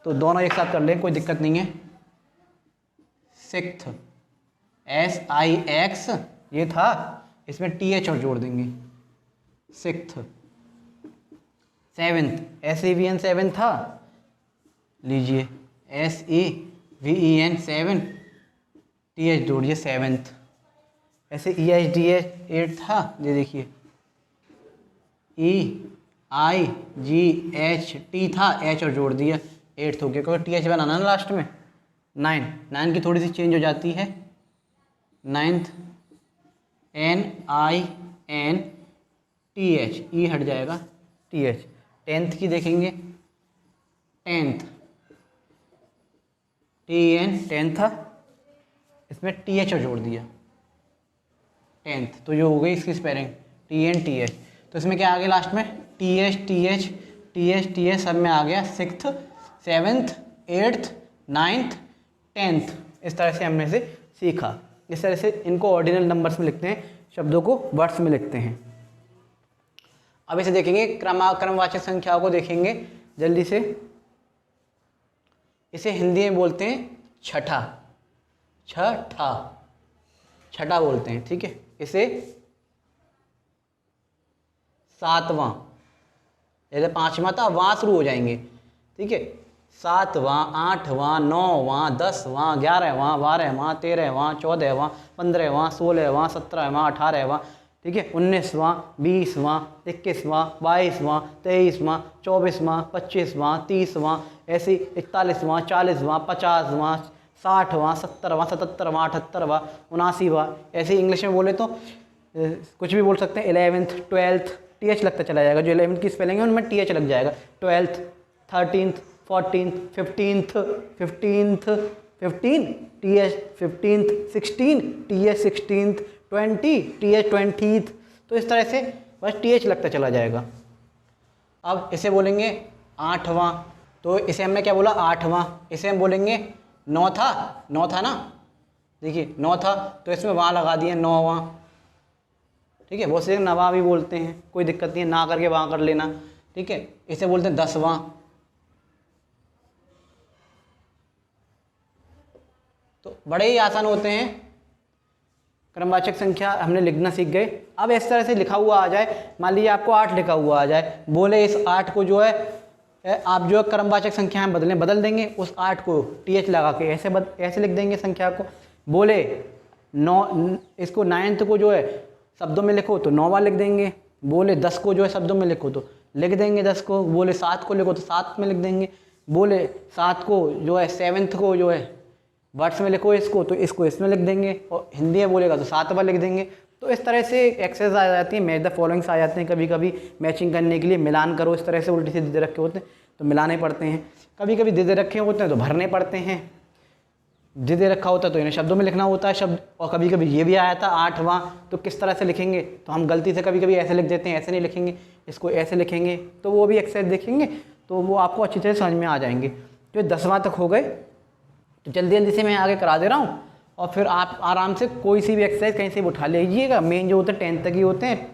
Speaker 1: तो दोनों एक साथ कर लें, कोई दिक्कत नहीं है। 6th SIX ये था, इसमें TH और जोड़ देंगे, 6th। 7th SEVN 7 था, लीजिए SEVEN 7, TH जोड़िए सेवेंथ। ऐसे EHDH 8 था, ये देखिए EIGHT था, H और जोड़ दिया 8 हो गया, क्योंकि TH बनाना ना लास्ट में। 9 की थोड़ी सी चेंज हो जाती है, 9th NINTH, E हट जाएगा TH। 10th की देखेंगे, 10th TN 10 था, इसमें TH और जोड़ दिया 10th, तो जो हो गई इसकी स्पेलिंग TN TH। तो इसमें क्या आ गया लास्ट में, TH TH TH TH सब में आ गया 6th 7th 8th 9th 10th। इस तरह से हमने इसे सीखा। इस तरह से इनको ऑर्डिनल नंबर्स में लिखते हैं, शब्दों को वर्ड्स में लिखते हैं। अब इसे देखेंगे, क्रमवाचक संख्याओं को देखेंगे जल्दी से। इसे हिंदी में बोलते हैं छठा, छठा बोलते हैं, ठीक है। इसे सातवां, जैसे पांचवा था वहां शुरू हो जाएंगे, ठीक है। सातवां, आठवां, नौवां, 10वां, 11वां, 12वां, 13वां, 14वां, 15वां, 16वां, 17वां, 18वां, ठीक है, 19वां, 20वां, 21वां, 22वां, 23वां, 24वां, 25वां, 30वां, ऐसे 41वां, 40वां, 50वां, 60वां, 70वां, 77वां, 78वां, 79वां। ऐसे इंग्लिश में बोले तो कुछ भी बोल सकते हैं। 11th 12th TH लगता चला जाएगा, जो 11th की स्पेलिंग है उनमें TH लग जाएगा। 12th 13th 14th 15th 15 TH 15th 16 TH 16th 20 TH 20th। तो इस तरह से बस TH लगता चला जाएगा। अब इसे बोलेंगे आठवां, तो इसे हमने क्या बोला, आठवां। इसे हम बोलेंगे नौ था ना, देखिए 9 था, तो इसमें वहाँ लगा दिए 9वां, ठीक है। बहुत से नवा भी बोलते हैं, कोई दिक्कत नहीं है, ना करके वहाँ कर लेना, ठीक है। इसे बोलते हैं 10वां। तो बड़े ही आसान होते हैं, क्रमवाचक संख्या हमने लिखना सीख गए। अब इस तरह से लिखा हुआ आ जाए, मान लीजिए आपको 8 लिखा हुआ आ जाए, बोले इस 8 को जो है आप जो है क्रमवाचक संख्या में बदल देंगे, उस 8 को TH लगा के ऐसे लिख देंगे संख्या को। बोले 9, इसको 9th को जो है शब्दों में लिखो तो 9वां लिख देंगे। बोले 10 को जो है शब्दों में लिखो तो लिख देंगे 10 को। बोले 7 को लिखो तो 7 में लिख देंगे। बोले 7 को जो है 7th को जो है वर्ड्स में लिखो इसको, तो इसको इसमें लिख देंगे, और हिंदी में बोलेगा तो 7वां लिख देंगे। तो इस तरह से एक्सरसाइज आ जाती है, मैच द फॉलोइंग्स आ जाते हैं। कभी कभी मैचिंग करने के लिए मिलान करो, इस तरह से उल्टी सीधे रखे होते हैं तो मिलाने पड़ते हैं। कभी कभी दे रखे होते हैं तो भरने पड़ते हैं, दे रखा होता है तो इन्हें शब्दों में लिखना होता है शब्द। और कभी कभी ये भी आया था 8वां, तो किस तरह से लिखेंगे, तो हम गलती से कभी कभी ऐसे लिख देते हैं, ऐसे नहीं लिखेंगे, इसको ऐसे लिखेंगे। तो वो भी एक्सरसाइज देखेंगे तो वो आपको अच्छी तरह समझ में आ जाएंगे। तो 10वां तक हो गए, तो जल्दी जल्दी से मैं आगे करा दे रहा हूँ, और फिर आप आराम से कोई सी भी एक्सरसाइज कहीं से भी उठा लीजिएगा। मेन जो होते हैं 10th तक ही होते हैं,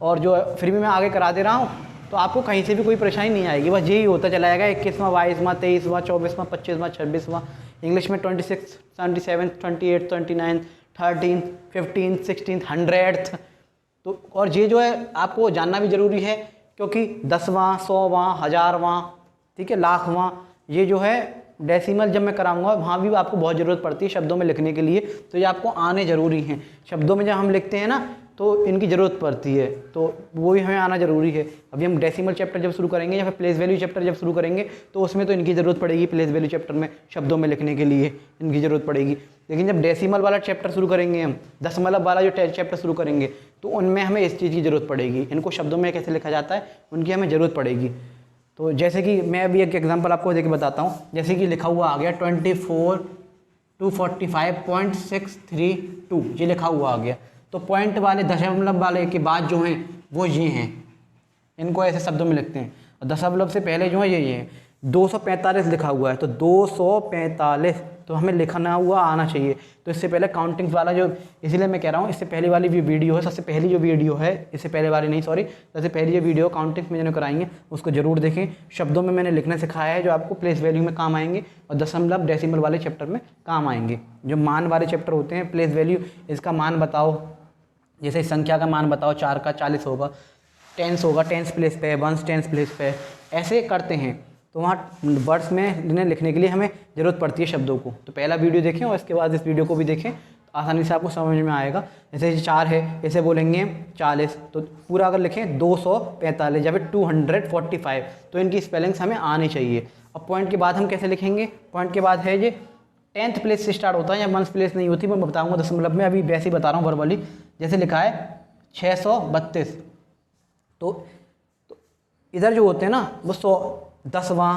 Speaker 1: और जो फिर भी मैं आगे करा दे रहा हूँ, तो आपको कहीं से भी कोई परेशानी नहीं आएगी। बस यही होता चला जाएगा, 21वां 22वां 23वां 24वां 25वां 26वां, इंग्लिश में 26 27 28 29 13 15 16 100th। तो और ये जो है आपको जानना भी ज़रूरी है, क्योंकि 10वां 100वां 1000वां, ठीक है, लाखवां, ये जो है डेसिमल जब मैं कराऊंगा वहाँ भी आपको बहुत ज़रूरत पड़ती है शब्दों में लिखने के लिए। तो ये आपको आने ज़रूरी हैं। शब्दों में जब हम लिखते हैं ना तो इनकी ज़रूरत पड़ती है, तो वो भी हमें आना ज़रूरी है। अभी हम डेसिमल चैप्टर जब शुरू करेंगे या फिर प्लेस वैल्यू चैप्टर जब शुरू करेंगे तो उसमें तो इनकी ज़रूरत पड़ेगी। प्लेस वैल्यू चैप्टर में शब्दों में लिखने के लिए इनकी ज़रूरत पड़ेगी। लेकिन जब डेसिमल वाला चैप्टर शुरू करेंगे, हम दशमलव वाला जो चैप्टर शुरू करेंगे, तो उनमें हमें इस चीज़ की ज़रूरत पड़ेगी। इनको शब्दों में कैसे लिखा जाता है उनकी हमें ज़रूरत पड़ेगी। तो जैसे कि मैं अभी एक एग्जांपल आपको देके बताता हूँ। जैसे कि लिखा हुआ आ गया 24 245.632, ये लिखा हुआ आ गया। तो पॉइंट वाले दशमलव वाले के बाद जो हैं वो ये हैं, इनको ऐसे शब्दों में लिखते हैं। और दशमलव से पहले जो है ये है। 245 लिखा हुआ है, तो 245 तो हमें लिखना हुआ आना चाहिए। तो इससे पहले काउंटिंग्स वाला जो, इसीलिए मैं कह रहा हूँ इससे पहले वाली भी वीडियो है, सबसे पहली जो वीडियो है, इससे पहले वाली नहीं सॉरी, सबसे पहली जो वीडियो काउंटिंग्स में जो कराएंगे उसको जरूर देखें। शब्दों में मैंने लिखना सिखाया है जो आपको प्लेस वैल्यू में काम आएंगे, और दशमलव डेसिमल वाले चैप्टर में काम आएंगे। जो मान वाले चैप्टर होते हैं, प्लेस वैल्यू, इसका मान बताओ, जैसे संख्या का मान बताओ, 4 का 40 होगा, टेंस होगा, टेंस प्लेस पे, वंस टेंस प्लेस पे, ऐसे करते हैं। तो तो वहाँ वर्ड्स में इन्हें लिखने के लिए हमें ज़रूरत पड़ती है शब्दों को। तो पहला वीडियो देखें और इसके बाद इस वीडियो को भी देखें, तो आसानी से आपको समझ में आएगा। जैसे 4 है, इसे बोलेंगे 40, तो पूरा अगर लिखें 245 या फिर 245, तो इनकी स्पेलिंग्स हमें आनी चाहिए। अब पॉइंट के बाद हम कैसे लिखेंगे, पॉइंट के बाद है ये 10th प्लेस से स्टार्ट होता है या 1st प्लेस नहीं होती, मैं बताऊँगा दशमलव में, अभी वैसे ही बता रहा हूँ वर्बली। जैसे लिखा है 632, तो इधर जो होते हैं ना वो 100, 10वां,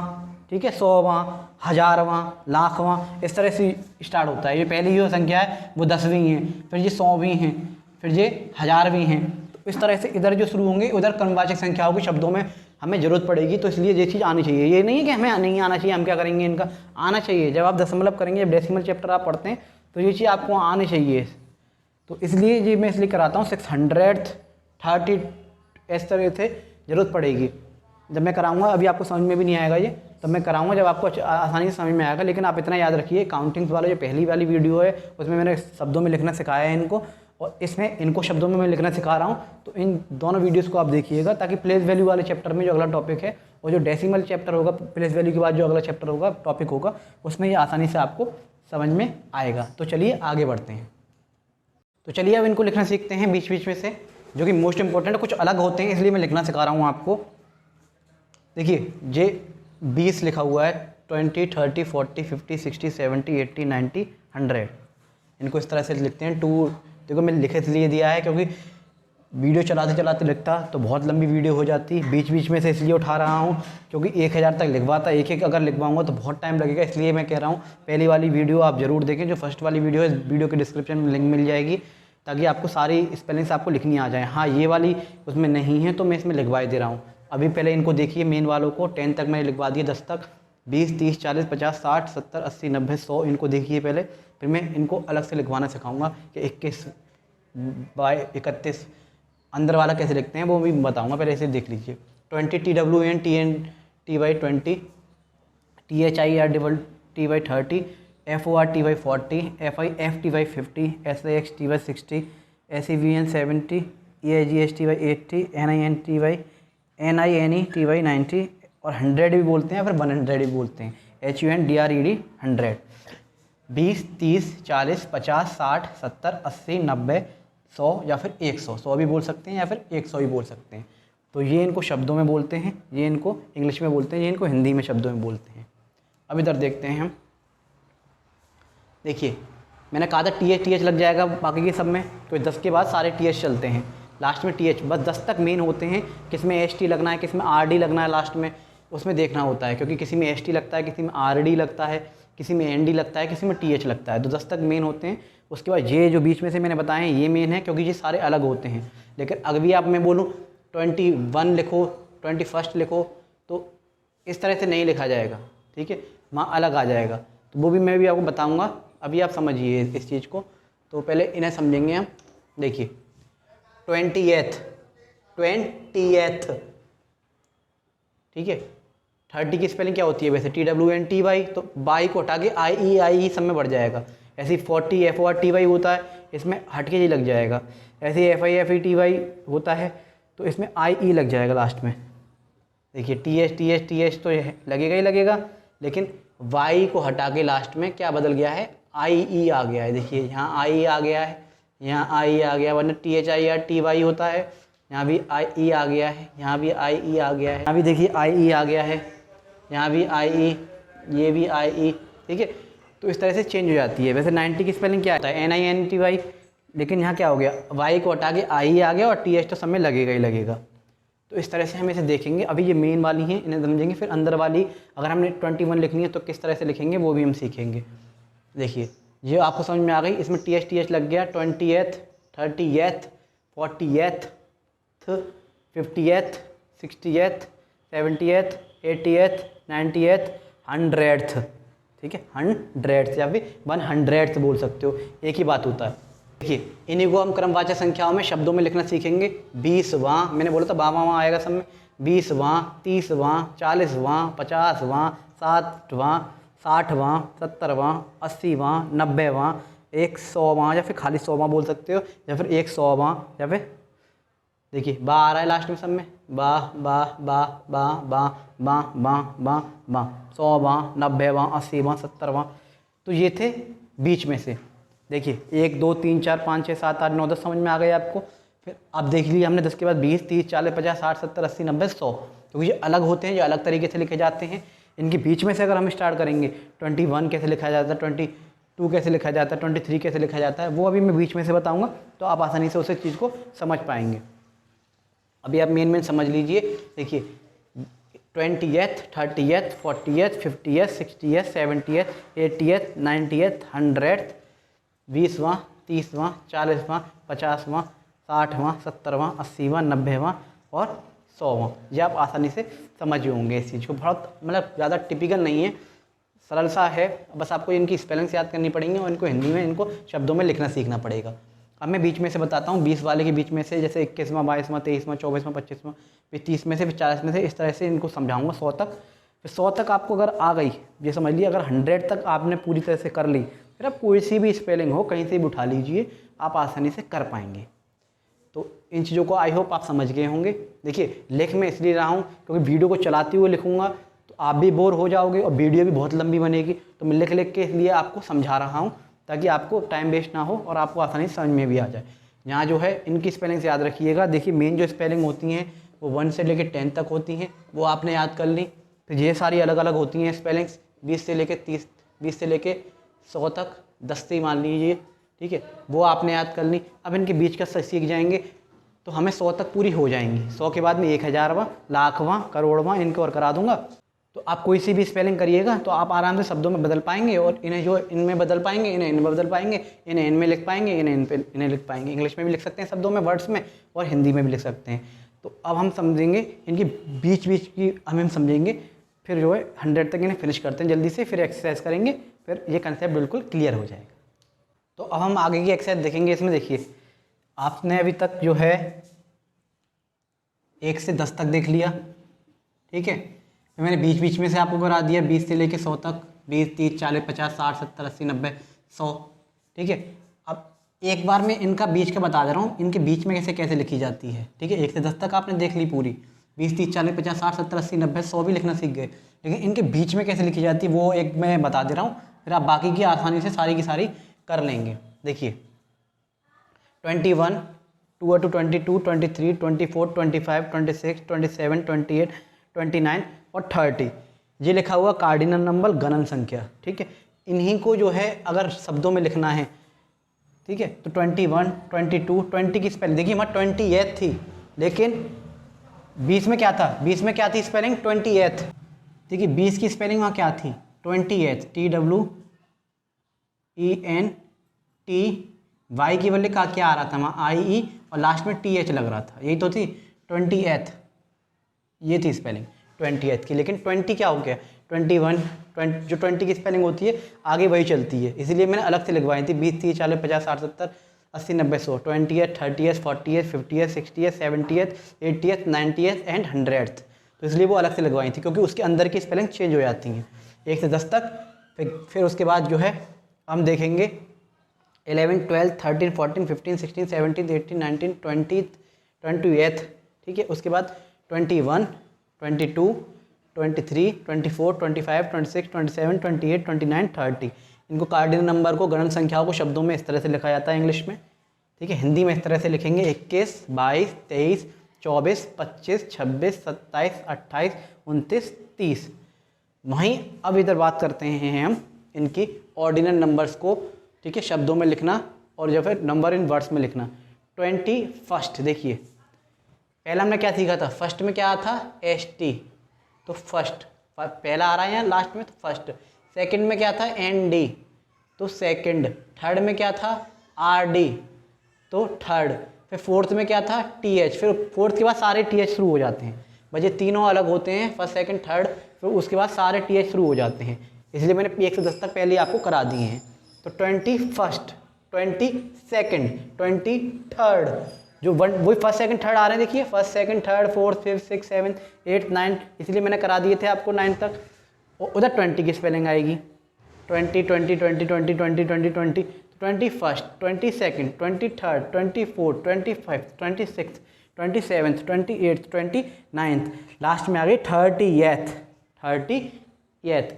Speaker 1: ठीक है, 100वां, 1000वां, लाखवां, इस तरह से स्टार्ट होता है। ये पहली जो संख्या है वो 10वीं है, फिर ये 100वीं हैं, फिर ये 1000वीं हैं। तो इस तरह से इधर जो शुरू होंगे उधर क्रमवाचक संख्याओं के शब्दों में हमें ज़रूरत पड़ेगी। तो इसलिए ये चीज़ आनी चाहिए। ये नहीं है कि हमें नहीं आना चाहिए, हम क्या करेंगे, इनका आना चाहिए। जब आप दशमलव करेंगे, जब डेसिमल चैप्टर आप पढ़ते हैं, तो ये चीज़ आपको आनी चाहिए। तो इसलिए ये मैं इसलिए कराता हूँ 630 इस तरह से ज़रूरत पड़ेगी। जब मैं कराऊंगा, अभी आपको समझ में भी नहीं आएगा ये, तब मैं कराऊंगा जब आपको आसानी से समझ में आएगा। लेकिन आप इतना याद रखिए, काउंटिंग्स वाला जो पहली वाली वीडियो है उसमें मैंने शब्दों में लिखना सिखाया है इनको, और इसमें इनको शब्दों में मैं लिखना सिखा रहा हूँ। तो इन दोनों वीडियोज़ को आप देखिएगा, ताकि प्लेस वैल्यू वाले चैप्टर में जो अगला टॉपिक है, और जो डेसिमल चैप्टर होगा, प्लेस वैल्यू के बाद जो अगला चैप्टर होगा, टॉपिक होगा, उसमें ये आसानी से आपको समझ में आएगा। तो चलिए आगे बढ़ते हैं। तो चलिए अब इनको लिखना सीखते हैं बीच बीच में से, जो कि मोस्ट इंपॉर्टेंट है। कुछ अलग होते हैं इसलिए मैं लिखना सिखा रहा हूँ आपको। देखिए ये 20 लिखा हुआ है, 20, 30, 40, 50, 60, 70, 80, 90, 100। इनको इस तरह से लिखते हैं। 2 देखो मैं लिख इसलिए दिया है क्योंकि वीडियो चलाते चलाते लिखता तो बहुत लंबी वीडियो हो जाती। बीच बीच में से इसलिए उठा रहा हूँ क्योंकि 1000 तक लिखवाता, एक एक अगर लिखवाऊंगा तो बहुत टाइम लगेगा। इसलिए मैं कह रहा हूँ पहली वाली वीडियो आप ज़रूर देखें, जो फर्स्ट वाली वीडियो है, वीडियो के डिस्क्रिप्शन में लिंक मिल जाएगी, ताकि आपको सारी स्पेलिंग्स आपको लिखनी आ जाए। हाँ, ये वाली उसमें नहीं है तो मैं इसमें लिखवा दे रहा हूँ। अभी पहले इनको देखिए, मेन वालों को 10 तक मैंने लिखवा दिया, 10 तक, 20, 30, 40, 50, 60, 70, 80, 90, 100 इनको देखिए पहले, फिर मैं इनको अलग से लिखवाना सिखाऊंगा कि 21 बाय 31 अंदर वाला कैसे लिखते हैं वो भी बताऊंगा। पहले इसे देख लीजिए। 20 TWNTNTY 20, THIRTY 30, FORTY 40, FIFTY 50, SIXTY 60, SEVN 70, EIGSTY 80, NINETY 90 और 100 भी बोलते हैं, फिर 100 भी बोलते हैं, HUNDRED 100। 20, 30, 40, 50, 60, 70, 80, 90, 100 या फिर 100 भी बोल सकते हैं या फिर 100 भी बोल सकते हैं। तो ये इनको शब्दों में बोलते हैं, ये इनको इंग्लिश में बोलते हैं, ये इनको हिंदी में शब्दों में बोलते हैं। अब इधर देखते हैं हम। देखिए मैंने कहा था TH लग जाएगा बाकी के सब में, तो 10 के बाद सारे TH चलते हैं, लास्ट में TH, बस 10 तक मेन होते हैं। किस में ST लगना है, किस में RD लगना है लास्ट में, उसमें देखना होता है, क्योंकि किसी में ST लगता है, किसी में RD लगता है, किसी में ND लगता है, किसी में TH लगता है। तो 10 तक मेन होते हैं। उसके बाद ये जो बीच में से मैंने बताए हैं ये मेन है, क्योंकि ये सारे अलग होते हैं। लेकिन अगर भी आप मैं बोलूँ 21 लिखो, 21 लिखो, तो इस तरह से नहीं लिखा जाएगा, ठीक है, वहाँ अलग आ जाएगा। तो वो भी मैं भी आपको बताऊँगा, अभी आप समझिए इस चीज़ को। तो पहले इन्हें समझेंगे हम। देखिए 20th, ठीक है। 30 की स्पेलिंग क्या होती है वैसे, TWNTY, तो बाई को हटा के IE सब में बढ़ जाएगा। ऐसे 40 FORTY होता है, इसमें हट के जी लग जाएगा। ऐसे FIFETY होता है, तो इसमें IE लग जाएगा लास्ट में। देखिए TH तो लगेगा ही लगेगा, लेकिन Y को हटा के लास्ट में क्या बदल गया है, IE आ गया है। देखिए यहाँ IE आ गया है, यहाँ IE आ गया, वरना THIRTY होता है, यहाँ भी IE आ गया है, यहाँ भी IE आ गया है, यहाँ भी देखिए IE आ गया है, यहाँ भी IE, ये भी IE, ठीक है। तो इस तरह से चेंज हो जाती है। वैसे 90 की स्पेलिंग क्या होता है, NINTY, लेकिन यहाँ क्या हो गया, Y को हटा के IE आ गया और TH तो सब में लगेगा ही लगेगा। तो इस तरह से हम इसे देखेंगे। अभी ये मेन वाली हैं, इन्हें समझेंगे, फिर अंदर वाली अगर हमने 21 लिखनी है तो किस तरह से लिखेंगे वो भी हम सीखेंगे। देखिए ये आपको समझ में आ गई, इसमें TH लग गया। 20th, 30th, 40th, 50th, 60th, 70th, 80th, 90th, 100th, ठीक है, 100th या फिर 100th बोल सकते हो, एक ही बात होता है। देखिए इन्हीं को हम क्रमवाचक संख्याओं में शब्दों में लिखना सीखेंगे। 20वां, मैंने बोला था वां आएगा सब में, 20वां, 30वां, 40वां, 50वां, 60वां, 60वां, 70वां, 80वां, 90वां, 100वां या फिर खाली 100वां बोल सकते हो, या फिर 100वां, या फिर देखिए बा आ रहा है लास्ट में सब में, बा बा बा बा बा बाँ बाँ बाँ बाँ, 100 बाँ, 90 बाँ, 80 बाँ, 70 बाँ। तो ये थे बीच में से। देखिए 1 2 3 4 5 6 7 8 9 10 समझ में आ गया आपको। फिर अब देख लिया हमने 10 के बाद 20 30 40 50 60 70 80 90 100। तो ये अलग होते हैं, ये अलग तरीके से लिखे जाते हैं। इनके बीच में से अगर हम स्टार्ट करेंगे 21 कैसे लिखा जाता है, 22 कैसे लिखा जाता है, 23 कैसे लिखा जाता है, वो अभी मैं बीच में से बताऊंगा, तो आप आसानी से उस चीज़ को समझ पाएंगे। अभी आप मेन समझ लीजिए। देखिए 20th 30th 40th 50th 60th 70th 80th 90th 100th 20वां 30वां 40वां 50वां 60वां 70वां 80वां 90वां और 100वां। ये आप आसानी से समझ होंगे इस चीज़ को। बहुत मतलब ज़्यादा टिपिकल नहीं है, सरल सा है। बस आपको इनकी स्पेलिंग्स याद करनी पड़ेंगी और इनको हिंदी में इनको शब्दों में लिखना सीखना पड़ेगा। अब मैं बीच में से बताता हूँ, 20 वाले के बीच में से, जैसे 21वां 22वां 23वां 24वां 25वां, फिर 30 में से, फिर 40 में से, इस तरह से इनको समझाऊंगा 100 तक। फिर 100 तक आपको अगर आ गई, ये समझ लीजिए अगर 100 तक आपने पूरी तरह से कर ली, फिर आप कोई सी भी स्पेलिंग हो कहीं से भी उठा लीजिए, आप आसानी से कर पाएंगे। तो इन चीज़ों को आई होप आप समझ गए होंगे। देखिए लिख मैं इसलिए रहा हूँ क्योंकि वीडियो को चलाते हुए लिखूँगा तो आप भी बोर हो जाओगे और वीडियो भी बहुत लंबी बनेगी। तो मैं लिख लिख के इसलिए आपको समझा रहा हूँ ताकि आपको टाइम वेस्ट ना हो और आपको आसानी से समझ में भी आ जाए। यहाँ जो है इनकी स्पेलिंग्स याद रखिएगा। देखिए मेन जो स्पेलिंग होती हैं वो 1 से लेकर 10 तक होती हैं, वो आपने याद कर ली। फिर ये सारी अलग अलग होती हैं स्पेलिंग्स 20 से लेकर 30, 20 से लेकर 100 तक, 10 से मान लीजिए, ठीक है, वो आपने याद कर ली। अब इनके बीच का सीख जाएंगे तो हमें 100 तक पूरी हो जाएंगी। 100 के बाद में 1000वां, लाखवां, करोड़वां इनको और करा दूंगा। तो आप कोई सी भी स्पेलिंग करिएगा तो आप आराम से शब्दों में बदल पाएंगे और इन्हें जो इनमें बदल पाएंगे, इन्हें इनमें बदल पाएंगे, इन्हें इनमें लिख पाएंगे, इन्हें लिख पाएंगे। इंग्लिश में भी लिख सकते हैं शब्दों में, वर्ड्स में, और हिंदी में भी लिख सकते हैं। तो अब हम समझेंगे इनकी बीच बीच की हम समझेंगे। फिर जो है 100 तक इन्हें फिनिश करते हैं जल्दी से, फिर एक्सरसाइज करेंगे, फिर ये कंसेप्ट बिल्कुल क्लियर हो जाएगा। तो अब हम आगे की एक्सरसाइज देखेंगे। इसमें देखिए आपने अभी तक जो है 1 से 10 तक देख लिया, ठीक है। फिर मैंने बीच बीच में से आपको करा दिया 20 से लेकर 100 तक, 20 30 40 50 60 70 80 90 100, ठीक है। अब एक बार मैं इनका बीच का बता दे रहा हूँ, इनके बीच में कैसे कैसे लिखी जाती है, ठीक है। 1 से 10 तक आपने देख ली पूरी, 20 30 40 50 60 70 80 90 100 भी लिखना सीख गए, लेकिन इनके बीच में कैसे लिखी जाती है वो एक मैं बता दे रहा हूँ, फिर आप बाकी की आसानी से सारी की सारी कर लेंगे। देखिए 21 2 to 22 23 24 25 26 27 28 29 और 30, ये लिखा हुआ कार्डिनल नंबर गणन संख्या, ठीक है। इन्हीं को जो है अगर शब्दों में लिखना है, ठीक है, तो 21 22 20 की स्पेलिंग देखिए हमारा 20th थी, लेकिन 20 में क्या था, 20 में क्या थी स्पेलिंग 20th, ठीक है। 20 की स्पेलिंग वहाँ क्या थी 20th, TWENT, वाई की बदले का क्या आ रहा था वहाँ IE और लास्ट में TH लग रहा था, यही तो थी 20th, ये थी स्पेलिंग 20th की। लेकिन 20 क्या हो गया 21 जो 20 की स्पेलिंग होती है आगे वही चलती है, इसीलिए मैंने अलग से लिखवाई थी 20 30 40 50 60 70 80 90 100, 20th 30th 40th 50th 60th 70th 80th 90th and 100th। तो इसलिए वो अलग से लगवाई थी क्योंकि उसके अंदर की स्पेलिंग चेंज हो जाती हैं 1 से 10 तक। फिर उसके बाद जो है हम देखेंगे 11 12 13 14 15 16 17 18 19 20 20th, ठीक है। उसके बाद 21 22 23 24 25 26 27 28 29 30, इनको कार्डिनल नंबर को गणन संख्याओं को शब्दों में इस तरह से लिखा जाता है इंग्लिश में, ठीक है। हिंदी में इस तरह से लिखेंगे 21 22 23 24 25 26 27 28 29 30। वहीं अब इधर बात करते हैं हम इनकी ऑर्डिनल नंबर्स को, ठीक है, शब्दों में लिखना और जो फिर नंबर इन वर्ड्स में लिखना। 21, देखिए पहला हमने क्या सीखा था, फर्स्ट में क्या था ST, तो फर्स्ट पहला आ रहा है यहाँ लास्ट में तो फर्स्ट। सेकंड में क्या था ND, तो सेकंड। थर्ड में क्या था RD, तो थर्ड। फिर फोर्थ में क्या था TH, फिर फोर्थ के बाद सारे TH शुरू हो जाते हैं, बस ये तीनों अलग होते हैं, फर्स्ट सेकंड थर्ड, फिर उसके बाद सारे TH शुरू हो जाते हैं, इसलिए मैंने 1 से 10 तक पहले आपको करा दिए हैं। तो 21st 22nd 23rd, जो वही फर्स्ट सेकंड थर्ड आ रहे हैं, देखिए first second third fourth fifth six seven eight nine, इसलिए मैंने करा दिए थे आपको 9 तक। और उधर 20 की स्पेलिंग आएगी 20 20 20 20 20 20 20, 21st 22nd 23rd 24th 25th 26th 27th, 28th, 29th, last में आ गई 30th।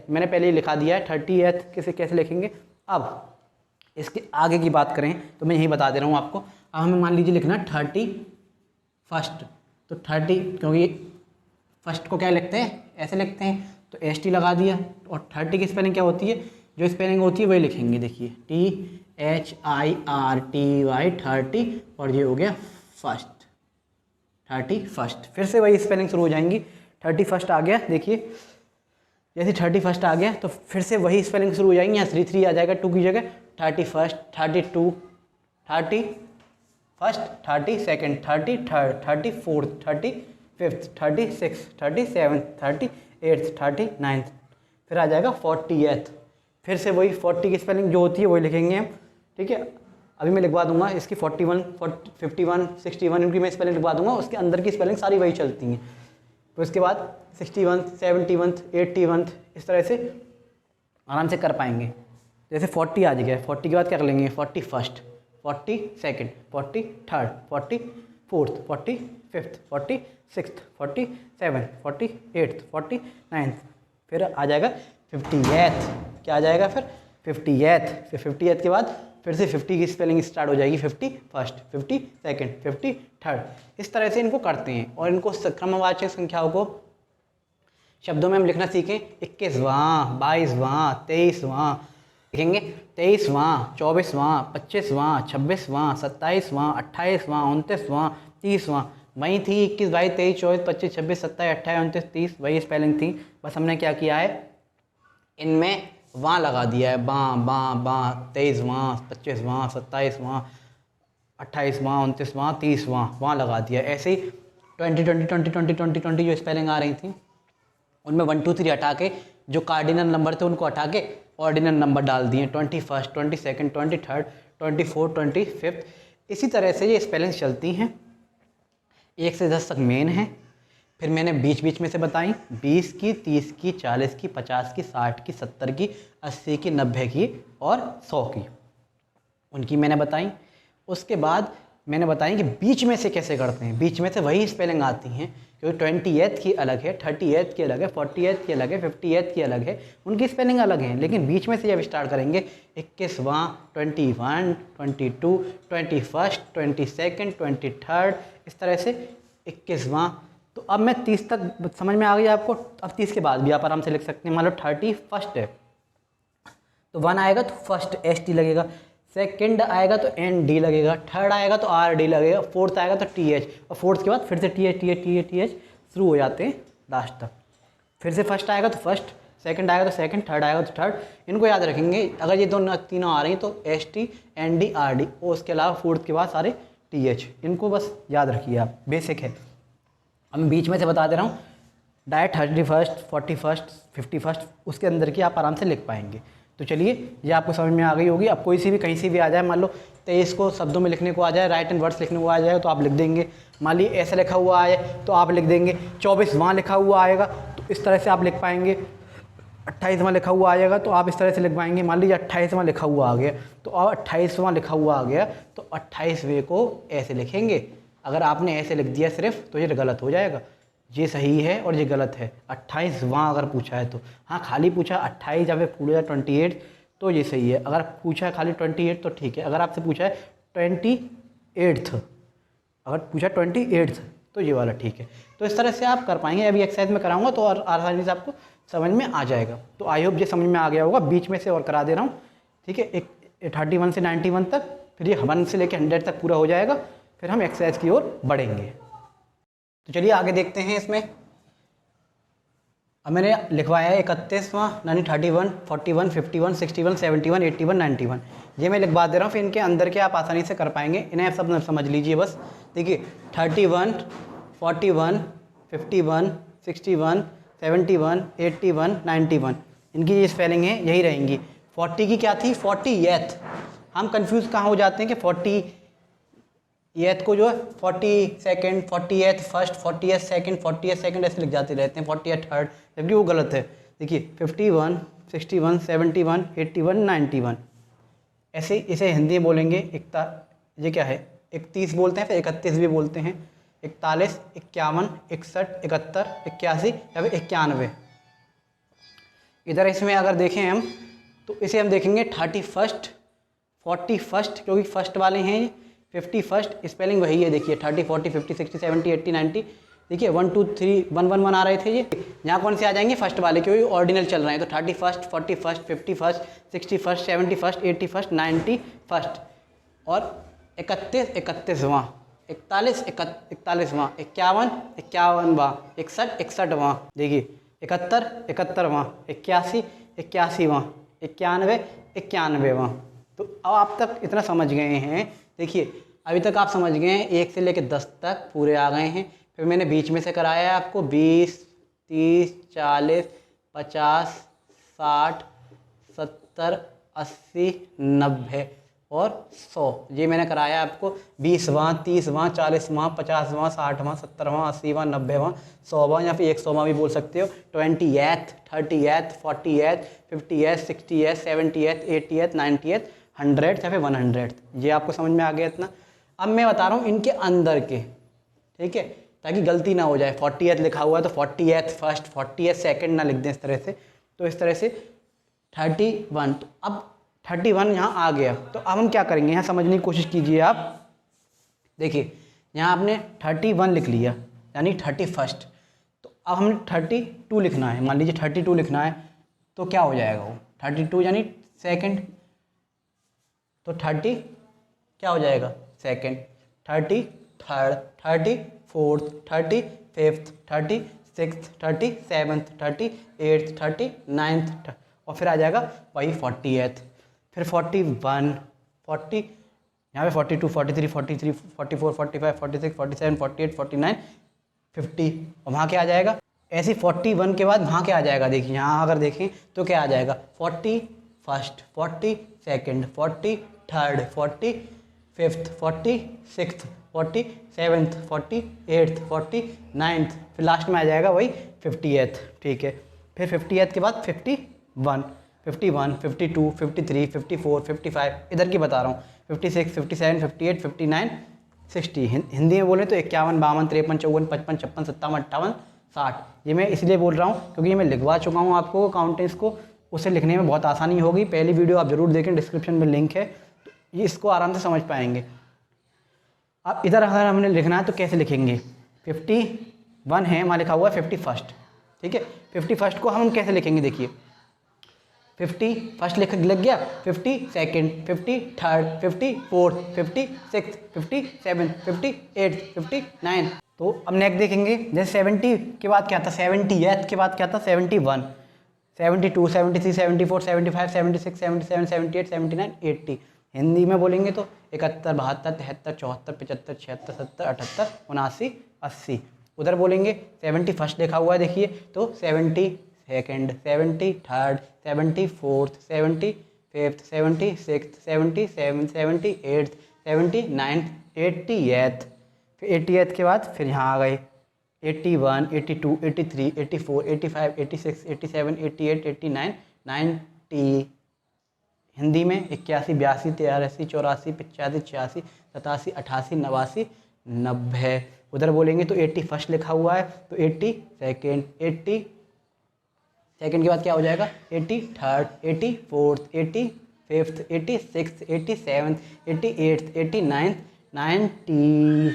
Speaker 1: मैंने पहले ही लिखा दिया है 30th कैसे लिखेंगे। अब इसके आगे की बात करें तो मैं यही बता दे रहा हूँ आपको। अब हमें मान लीजिए लिखना 31st, तो 30, क्योंकि फर्स्ट को क्या लिखते हैं, ऐसे लिखते हैं, तो ST लगा दिया। और 30 की स्पेलिंग क्या होती है, जो स्पेलिंग होती है वही लिखेंगे। देखिए THIRTY 30, और ये हो गया फर्स्ट, 31st। फिर से वही स्पेलिंग शुरू हो जाएंगी। 31st आ गया, देखिए जैसे 31st आ गया तो फिर से वही स्पेलिंग शुरू हो जाएंगी। यहाँ 3 आ जाएगा 2 की जगह। 31st, 32, 31st, 32nd, 33rd, 34th, 35th, 36th, 37th, 38th, 39th, फिर आ जाएगा 40th। फिर से वही 40 की स्पेलिंग जो होती है वही लिखेंगे हम, ठीक है। अभी मैं लिखवा दूंगा इसकी 41, 51, 61 इनकी मैं स्पेलिंग लिखवा दूंगा। उसके अंदर की स्पेलिंग सारी वही चलती हैं। तो उसके बाद 61, 71, 81 इस तरह से आराम से कर पाएंगे। जैसे 40 आ गया, 40 के बाद क्या कर लेंगे, 41st, 42nd, 43rd, 44th, 45th, 46th, 47th, 48th, 49th, फिर आ जाएगा 50th। क्या आ जाएगा फिर 50th। फिर 50th के बाद फिर से 50 की स्पेलिंग स्टार्ट हो जाएगी। 51st, 52nd, 53rd, इस तरह से इनको करते हैं। और इनको क्रमवाचक संख्याओं को शब्दों में हम लिखना सीखें। 21वां, 22वां, 23वां लिखेंगे। 23वां, 24वां, 25वां, 26वां, 27वां, 28वां, 29वां, 30वां। वही थी 21, 22, 23, 24, 25, 26, 27, 28, 29, 30, वही स्पेलिंग थी। बस हमने क्या किया है, इनमें वां लगा दिया है। बाँ बाँ बाँ, 23वां, 25वां, 27वां, 28वां, 29वां, 30वां, वहाँ लगा दिया। ऐसे ही 20, 20, 20, 20, 20, 20 जो स्पेलिंग आ रही थी उनमें 1, 2, 3 हटा के जो कार्डिनल नंबर थे उनको हटा के ऑर्डिनल नंबर डाल दिए। 21st, 22nd, 23rd, 24th, 25th, इसी तरह से ये स्पेलिंग्स चलती हैं। 1 से 10 तक मेन है। फिर मैंने बीच बीच में से बताई, 20 की, 30 की, 40 की, 50 की, 60 की, 70 की, 80 की, 90 की और 100 की, उनकी मैंने बताई। उसके बाद मैंने बताई कि बीच में से कैसे करते हैं। बीच में से वही स्पेलिंग आती हैं, क्योंकि 20th की अलग है, 30th की अलग है, 40th की अलग है, 50th की अलग है, उनकी स्पेलिंग अलग है। लेकिन बीच में से जब स्टार्ट करेंगे 21वां, 21, 22, 21st, 22nd, 23rd, इस तरह से 21वां। तो अब मैं 30 तक समझ में आ गई आपको। अब 30 के बाद भी आप आराम से लिख सकते हैं। मान लो 31st है तो 1 आएगा तो फर्स्ट ST लगेगा, सेकंड आएगा तो ND लगेगा, थर्ड आएगा तो RD लगेगा, फोर्थ आएगा तो TH, और फोर्थ के बाद फिर से TH शुरू हो जाते हैं लास्ट तक। फिर से फर्स्ट आएगा तो फर्स्ट, सेकंड आएगा तो सेकंड, थर्ड आएगा तो थर्ड। इनको याद रखेंगे। अगर ये दोनों तीनों आ रही हैं तो ST, ND, RD, और उसके अलावा फोर्थ के बाद सारे TH। इनको बस याद रखिए आप, बेसिक है। अब मैं बीच में से बता दे रहा हूँ। डायरेक्ट 31st, 41st, 51st उसके अंदर की आप आराम से लिख पाएंगे। तो चलिए, ये आपको समझ में आ गई होगी। अब कोई सी भी कहीं से भी आ जाए, मान लो 23 को शब्दों में लिखने को आ जाए, राइट एंड वर्ड्स लिखने को आ जाए तो आप लिख देंगे। मान ली ऐसे लिखा हुआ आए तो आप लिख देंगे। 24वां लिखा हुआ आएगा तो इस तरह से आप लिख पाएंगे। 28वां लिखा हुआ आएगा तो आप इस तरह से लिख पाएंगे। मान लीजिए 28वां लिखा हुआ आ गया तो अब 28वां लिखा हुआ आ गया तो 28वें को ऐसे लिखेंगे। अगर आपने ऐसे लिख दिया सिर्फ तो ये गलत हो जाएगा। ये सही है और ये गलत है। 28वां अगर पूछा है तो, हाँ खाली पूछा 28 या फिर पूरा 28 तो ये सही है। अगर पूछा है खाली 28 तो ठीक है। अगर आपसे पूछा है 28th, अगर पूछा 28th तो ये वाला ठीक है। तो इस तरह से आप कर पाएंगे। अभी एक्सरसाइज में कराऊंगा तो और आसानी से आपको समझ में आ जाएगा। तो आई होप ये समझ में आ गया होगा। बीच में से और करा दे रहा हूँ, ठीक है। एक 31 से 91 तक, फिर ये 1 से लेकर 100 तक पूरा हो जाएगा। फिर हम एक्सरसाइज की ओर बढ़ेंगे। तो चलिए आगे देखते हैं। इसमें अब मैंने लिखवाया है 31वां, यानी 31, 41, 51, 61, 71, 81, 91। ये मैं लिखवा दे रहा हूँ। फिर इनके अंदर के आप आसानी से कर पाएंगे। इन्हें आप सब समझ लीजिए बस। देखिए 31, 41, 51, 61, 71, 81, 91 इनकी ये स्पेलिंग है, यही रहेंगी। 40 की क्या थी, 40th। हम कंफ्यूज कहाँ हो जाते हैं कि 40th को जो है 42nd, 40th first, 40th second, 40th second ऐसे लिख जाते रहते हैं, 40th थर्ड, जबकि वो गलत है। देखिए 51, 61, 71, 81, 91 ऐसे इसे हिंदी में बोलेंगे। ये क्या है, 31 बोलते हैं, फिर 31 भी बोलते हैं। 41, 51, 61, 71, 81 या फिर 91। इधर इसमें अगर देखें हम तो इसे हम देखेंगे 31st, 41st क्योंकि फर्स्ट वाले हैं, 51st स्पेलिंग वही है, देखिए 30, 40, 50, 60, 70, 80, 90, देखिए 1, 2, 3, 1, 1, 1 आ रहे थे ये। यहाँ कौन से आ जाएंगे? फर्स्ट वाले, क्योंकि ऑर्डिनल चल रहे हैं। तो 31st, 41st, 51st, 61st, 71st, 81st, 91st और 31, 31वां, 41, 41वां, 51, 51वां, 61, 61वां, देखिए 71, 71वां, 81, 81वां, 91, 91वां। तो अब आप तक इतना समझ गए हैं। देखिए अभी तक आप समझ गए हैं 1 से लेकर 10 तक पूरे आ गए हैं। फिर मैंने बीच में से कराया है आपको 20, 30, 40, 50, 60, 70, 80, 90 और 100। ये मैंने कराया आपको 20वां, 30वां, 40वां, 50वां, 60वां, 70वां, 80वां, 90वां, 100वां या फिर 100वां भी बोल सकते हो। 20th, 30th, 40th, 50th, 60th, 70th, 80th, 90th, 100th या फिर 100th। ये आपको समझ में आ गया इतना। अब मैं बता रहा हूँ इनके अंदर के, ठीक है, ताकि गलती ना हो जाए। 40th लिखा हुआ है तो 40th फर्स्ट, 40th सेकंड ना लिख दें इस तरह से। तो इस तरह से 31, तो अब 31 यहाँ आ गया। तो अब हम क्या करेंगे, यहाँ समझने की कोशिश कीजिए आप। देखिए यहाँ आपने 31 लिख लिया यानी 31st, तो अब हमें 32 लिखना है। मान लीजिए 32 लिखना है तो क्या हो जाएगा वो 32 यानी सेकंड, तो 30 क्या हो जाएगा second, 33rd, 34th, 35th, 36th, 37th, 38th, 39th और फिर आ जाएगा वही 40th। फिर 41, 40, यहाँ पे 42, 43, 44, 45, 46, 47, 48, 49, 50 और वहाँ क्या आ जाएगा। ऐसे 41 के बाद वहाँ क्या आ जाएगा, देखिए यहाँ अगर देखें तो क्या आ जाएगा 41st, 42nd, 43rd, 45th, 46th, 47th, 48th, 49th, फिर लास्ट में आ जाएगा वही 50th। ठीक है, फिर 50th के बाद 51, 51, 52, 53, 54, 55, इधर की बता रहा हूँ 56, 57, 58, 59, 60। हिंदी में बोले तो 51, 52, 53, 54, 55, 56, 57, 58, 60। ये मैं इसलिए बोल रहा हूँ क्योंकि मैं लिखवा चुका हूँ आपको काउंटेंस को, उसे लिखने में बहुत आसानी होगी। पहली वीडियो आप ज़रूर देखें, डिस्क्रिप्शन में लिंक है, तो ये इसको आराम से समझ पाएंगे। अब इधर अगर हमने लिखना है तो कैसे लिखेंगे, 51 है, वहाँ लिखा हुआ है 51st, ठीक है। 51st को हम कैसे लिखेंगे, देखिए 51st लिख गया, 52nd, 53rd, 54th, 56th, 57th, 58th, 59। तो अब नेक्स्ट देखेंगे, जैसे 70 के बाद क्या था, 70th के बाद क्या था 71, 72, 73, 74, 75, 76, 77, 78, 79, 80। हिंदी में बोलेंगे तो 71, 72, 73, 74, 75, 76, 77, 78, 79, 80। उधर बोलेंगे 71st लिखा हुआ है, देखिए तो 72nd, 73rd, 74th, 75th, 76th, 77th, 78th, 79th, 80th। फिर 80th के बाद फिर यहाँ आ गए 81, 82, 83, 84, 85, 86, 87, 88, 89, 90। हिंदी में 81, 82, 83, 84, 85, 86, 87, 88, 89, 90। उधर बोलेंगे तो 81st लिखा हुआ है तो 82nd, 82nd के बाद क्या हो जाएगा 83rd, 84th, 85th, 86th, 87th, 88th, 89th, 90,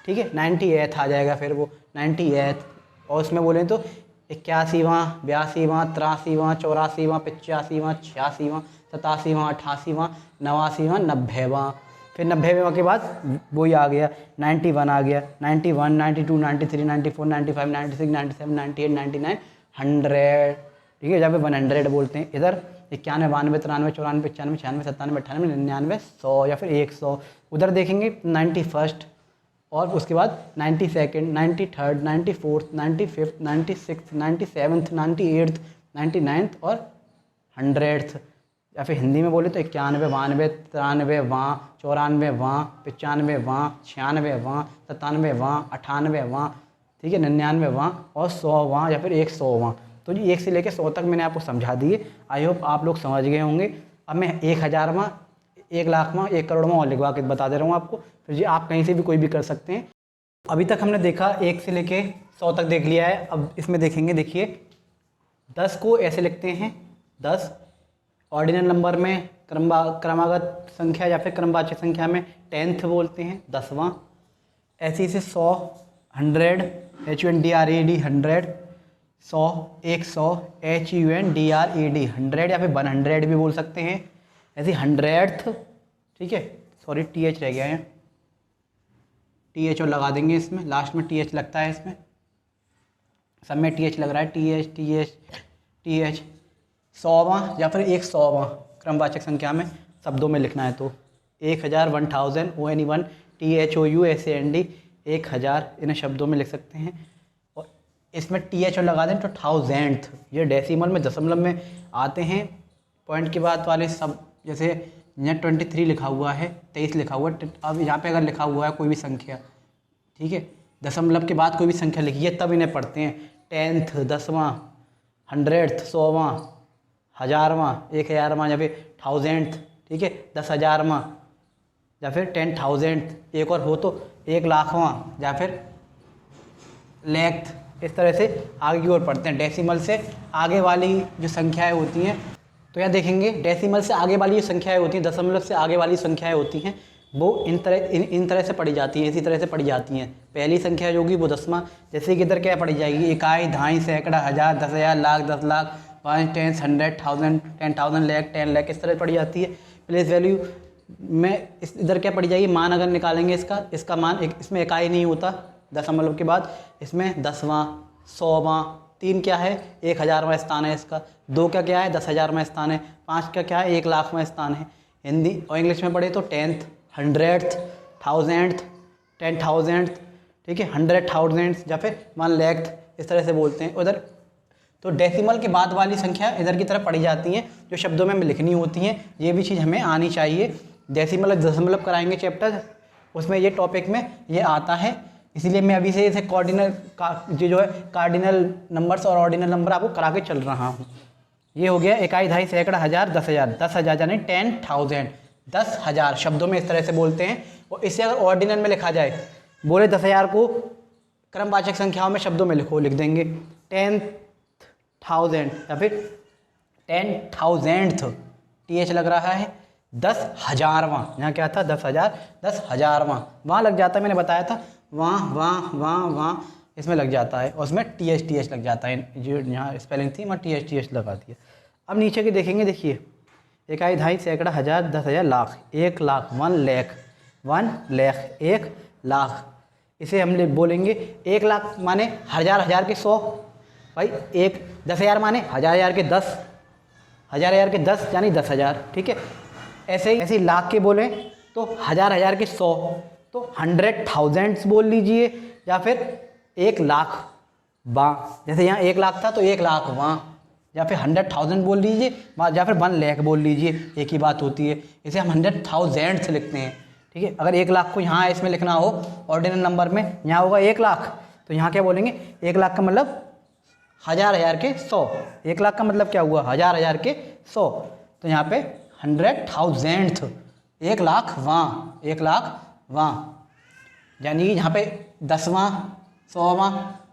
Speaker 1: ठीक है। 90th आ जाएगा फिर वो 90th। और उसमें बोलें तो 81वां, 82वां, 83वां, 84वां, 85वां, 86वां, 87वां, 88वां, 89वां, 90वां। फिर 90वें के बाद वही आ गया 91 आ गया, 91, 92, 93, 94, 95, 96, 97, 98, 99, 100, ठीक है, जहाँ पे 100 बोलते हैं। इधर 91, 92, 93, 94, 95, 96, 97, 98, 99, 100 या फिर 100। उधर देखेंगे 91st और उसके बाद 92nd, 93rd, 94th, 95th, 96th, 97th, 98th, 99th और 100th। या फिर हिंदी में बोले तो 91, 92, 93वां, 94वां, 95वां, 96वां, 97वां, 98वां, ठीक है, 99वां और 100वां या फिर 100वां। तो जी 1 से लेकर 100 तक मैंने आपको समझा दिए। आई होप आप लोग समझ गए होंगे। अब मैं 1000वां, 1 लाखवां, 1 करोड़वां और लिखवा के बता दे रहा हूँ आपको। फिर जी आप कहीं से भी कोई भी कर सकते हैं। अभी तक हमने देखा 1 से लेके 100 तक देख लिया है। अब इसमें देखेंगे, देखिए 10 को ऐसे लिखते हैं, 10 ऑर्डिनल नंबर में क्रमागत संख्या या फिर क्रमवाचक संख्या में 10th बोलते हैं, 10वां। ऐसे इसे 100, 100, HUNDRED 100, 100, 100, HUNDRED 100 या फिर 100 भी बोल सकते हैं। ऐसे 100th, ठीक है, सॉरी TH रह गया है, TH और लगा देंगे इसमें, लास्ट में TH लगता है, इसमें सब में TH लग रहा है, TH 100वां या फिर 100वां क्रमवाचक संख्या में शब्दों में लिखना है तो 1000, 1000, ONE1 THOUSAND 1000 इन्हें शब्दों में लिख सकते हैं। और इसमें TH और लगा दें तो 1000th, ये डेसिमल में दशमलव में आते हैं पॉइंट के बाद वाले सब। जैसे यहाँ 23 लिखा हुआ है, 23 लिखा हुआ है, अब यहाँ पे अगर लिखा हुआ है कोई भी संख्या, ठीक है, दशमलव के बाद कोई भी संख्या लिखी है तब इन्हें पढ़ते हैं। 10th 10वां, 100th 100वां, 1000वां 1000वां या फिर 1000th, ठीक है, 10,000वां या फिर 10,000th, एक और हो तो 1,00,000वां या फिर लैख। इस तरह से आगे की ओर पढ़ते हैं। डेसिमल से आगे वाली जो संख्याएं होती हैं, तो यहाँ देखेंगे डेसिमल से आगे वाली जो संख्याएं होती हैं, दशमलव से आगे वाली संख्याएं होती हैं, वो इन तरह से पढ़ी जाती हैं, इसी तरह से पढ़ी जाती हैं। पहली संख्या जो होगी वो 10वां, जैसे कि इधर क्या पढ़ी जाएगी, इकाई, दहाई, सैकड़ा, हज़ार, 10,000, लाख, 10 लाख, 5, 10, 100, 1000, 10,000, लाख, 10 लाख, इस तरह पढ़ी जाती है। प्लेस वैल्यू में इधर क्या पढ़ी जाएगी, मान अगर निकालेंगे इसका मान इसमें इकाई नहीं होता दशमलव के बाद, इसमें 10वां, 100वां, 3 क्या है 1000वां स्थान है इसका, 2 का क्या है 10,000वां स्थान है, 5 का क्या है 1,00,000वां स्थान है। हिंदी और इंग्लिश में पढ़े तो 10th, 100th, 1000th, 10,000th, ठीक है, 100,000 या फिर 1,00,000 इस तरह से बोलते हैं उधर। तो डेसिमल के बाद वाली संख्या इधर की तरफ पढ़ी जाती हैं, जो शब्दों में लिखनी होती हैं। ये भी चीज़ हमें आनी चाहिए। डेसिमल दशमलव कराएंगे चैप्टर, उसमें ये टॉपिक में ये आता है, इसीलिए मैं अभी से इसे जो है कार्डिनल नंबर्स और ऑर्डिनल नंबर आपको करा के चल रहा हूँ। ये हो गया इकाई, दहाई, सैकड़ा, हज़ार, 10,000, 10,000 यानी 10,000, 10,000 शब्दों में इस तरह से बोलते हैं। और इससे अगर ऑर्डिनल में लिखा जाए, बोले 10,000 को क्रमवाचक संख्याओं में शब्दों में लिखो, लिख देंगे 10,000 या फिर 10,000th, TH लग रहा है। 10,000वां, यहाँ क्या था 10,000, 10,000वां वहाँ लग जाता है, मैंने बताया था, वहाँ इसमें लग जाता है, और उसमें TH लग जाता है, जो यहाँ स्पेलिंग थी वहाँ TH लगा दिया। अब नीचे के देखेंगे, देखिए इकाई, दहाई, सैकड़ा, हज़ार, 10,000, लाख, 1,00,000, 1,00,000, 1,00,000, 1,00,000। इसे हम बोलेंगे 1,00,000 माने हज़ार के 100, भाई 10,000 माने हज़ार के 10, हज़ार के 10 यानी 10,000, ठीक है। ऐसे ही लाख के बोलें तो हज़ार के 100, तो 100,000 बोल लीजिए, या फिर 1,00,000वां, जैसे यहाँ 1,00,000 था तो 1,00,000वां, या फिर 100,000 बोल लीजिए, या फिर 1,00,000 बोल लीजिए, एक ही बात होती है। इसे हम 100,000 से लिखते हैं, ठीक है। अगर 1,00,000 को यहाँ इसमें लिखना हो ऑर्डिनल नंबर में, यहाँ होगा 1,00,000, तो यहाँ क्या बोलेंगे 1,00,000 का मतलब हज़ार के 100, 1,00,000 का मतलब क्या हुआ हज़ार के 100, तो यहाँ पे 100,000th, 1,00,000वां, यानी कि यहाँ पे 10वां, 100वां,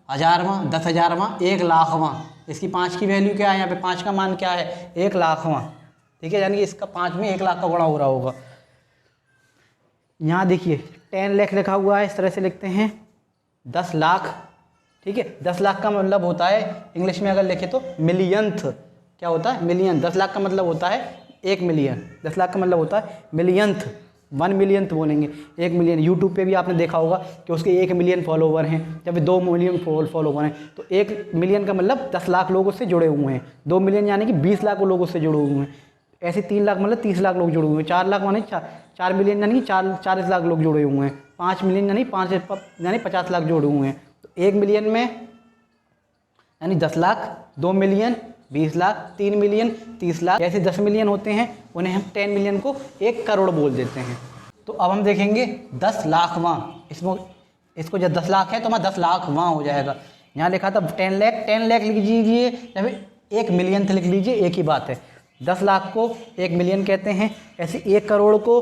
Speaker 1: 1000वां, 10,000वां, 1,00,000वां, इसकी 5 की वैल्यू क्या है, यहाँ पे 5 का मान क्या है 1,00,000वां, ठीक है, यानी कि इसका 5 में 1,00,000 का गुणा हो रहा होगा। यहाँ देखिए 10 लाख लिखा हुआ है, इस तरह से लिखते हैं 10 लाख, ठीक है। 10 लाख का मतलब होता है इंग्लिश में अगर लिखे तो मिलियंथ, क्या होता है मिलियन। 10 लाख का मतलब होता है 1 मिलियन, 10 लाख का मतलब होता है मिलियंथ, 1 मिलियंथ बोलेंगे, 1 मिलियन। यूट्यूब पे भी आपने देखा होगा कि उसके 1 मिलियन फॉलोवर हैं या फिर 2 मिलियन फॉलोवर हैं, तो 1 मिलियन का मतलब 10 लाख लोग उससे जुड़े हुए हैं, 2 मिलियन यानी कि 20 लाख लोग उससे जुड़े हुए हैं, ऐसे 3 लाख मतलब 30 लाख लोग जुड़े हुए हैं, 4 लाख माने 4 मिलियन यानी कि 40 लाख लोग जुड़े हुए हैं, 5 मिलियन यानी 50 लाख जुड़े हुए हैं। तो 1 मिलियन में यानी 10 लाख, 2 मिलियन 20 लाख, 3 मिलियन 30 लाख, ऐसे 10 मिलियन होते हैं, उन्हें हम 10 मिलियन को 1 करोड़ बोल देते हैं। तो अब हम देखेंगे 10 लाखवां, इसको जब 10 लाख है तो हमारा 10 लाखवां हो जाएगा। यहाँ लिखा था 10 लाख, 10 लाख लिख लीजिए या फिर 1 मिलियन लिख लीजिए, एक ही बात है। 10 लाख को 1 मिलियन कहते हैं, ऐसे 1 करोड़ को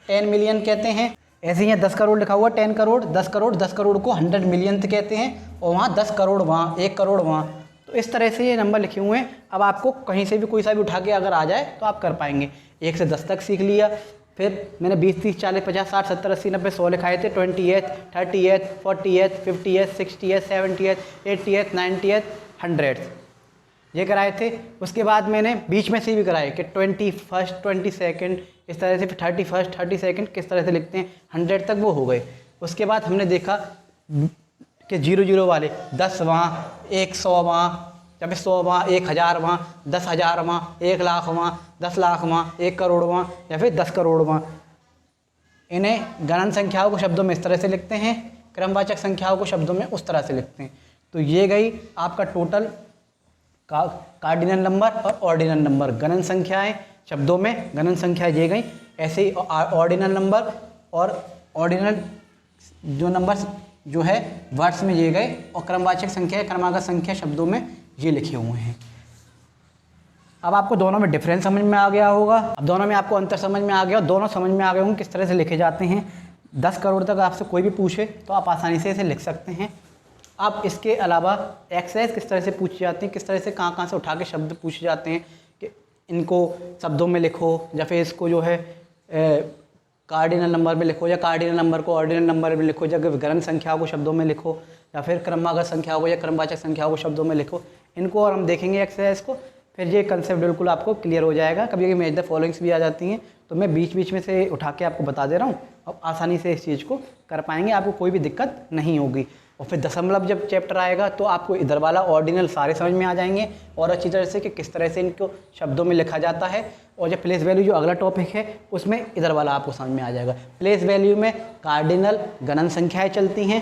Speaker 1: 10 मिलियन कहते हैं, ऐसे ही 10 करोड़ लिखा हुआ, 10 करोड़, 10 करोड़, 10 करोड़ को 100 मिलियन कहते हैं, और वहाँ 10 करोड़, वहाँ 1 करोड़, वहाँ। तो इस तरह से ये नंबर लिखे हुए हैं। अब आपको कहीं से भी कोई सा भी उठा के अगर आ जाए तो आप कर पाएंगे। 1 से 10 तक सीख लिया। फिर मैंने 20, 30, 40, 50, 60, 70, 80, 90, 100 लिखाए थे। 20th, 30th, 40th, 50th, 60th, 70th, 80th, 90th, 100th ये कराए थे। उसके बाद मैंने बीच में से भी कराए कि 21st, 22nd, इस तरह से। फिर 31st, 32nd किस तरह से लिखते हैं, 100 तक वो हो गए। उसके बाद हमने देखा कि 00 वाले 10वां, 100वां, या फिर 100वां, 1000वां, 10,000वां, 1 लाखवां, 10 लाखवां, 1 करोड़वां, या फिर 10 करोड़वां। इन्हें गणन संख्याओं को शब्दों में इस तरह से लिखते हैं, क्रमवाचक संख्याओं को शब्दों में उस तरह से लिखते हैं। तो ये गई आपका टोटल कार्डिनल नंबर और ऑर्डिनल नंबर। गणन संख्याएं शब्दों में, गणन संख्या ये गई। ऐसे ही ऑर्डिनल नंबर और ऑर्डिनल जो नंबर जो है वर्ड्स में ये गए, और क्रमवाचक संख्या, क्रमागत संख्या शब्दों में ये लिखे हुए हैं। अब आपको दोनों में डिफरेंस समझ में आ गया होगा, अब दोनों में आपको अंतर समझ में आ गया, और दोनों समझ में आ गए होंगे किस तरह से लिखे जाते हैं। 10 करोड़ तक आपसे कोई भी पूछे तो आप आसानी से इसे लिख सकते हैं। अब इसके अलावा एक्सरसाइज किस तरह से पूछी जाती है, किस तरह से कहाँ से उठा के शब्द पूछे जाते हैं कि इनको शब्दों में लिखो, या फिर इसको जो है कार्डिनल नंबर में लिखो, या कार्डिनल नंबर को ऑर्डिनल नंबर में लिखो, या गणन संख्याओं को शब्दों में लिखो, या फिर क्रमागत संख्याओं को या क्रमवाचक संख्याओं को शब्दों में लिखो। इनको और हम देखेंगे एक्सरसाइज को, फिर ये कंसेप्ट बिल्कुल आपको क्लियर हो जाएगा। कभी कभी मैच द फॉलोइंग्स भी आ जाती हैं, तो मैं बीच बीच में से उठा के आपको बता दे रहा हूँ। अब आसानी से इस चीज़ को कर पाएंगे, आपको कोई भी दिक्कत नहीं होगी। और फिर दशमलव जब चैप्टर आएगा तो आपको इधर वाला ऑर्डिनल सारे समझ में आ जाएंगे, और अच्छी तरह से कि किस तरह से इनको शब्दों में लिखा जाता है। और जब प्लेस वैल्यू जो अगला टॉपिक है उसमें इधर वाला आपको समझ में आ जाएगा। प्लेस वैल्यू में कार्डिनल गणन संख्याएं चलती हैं।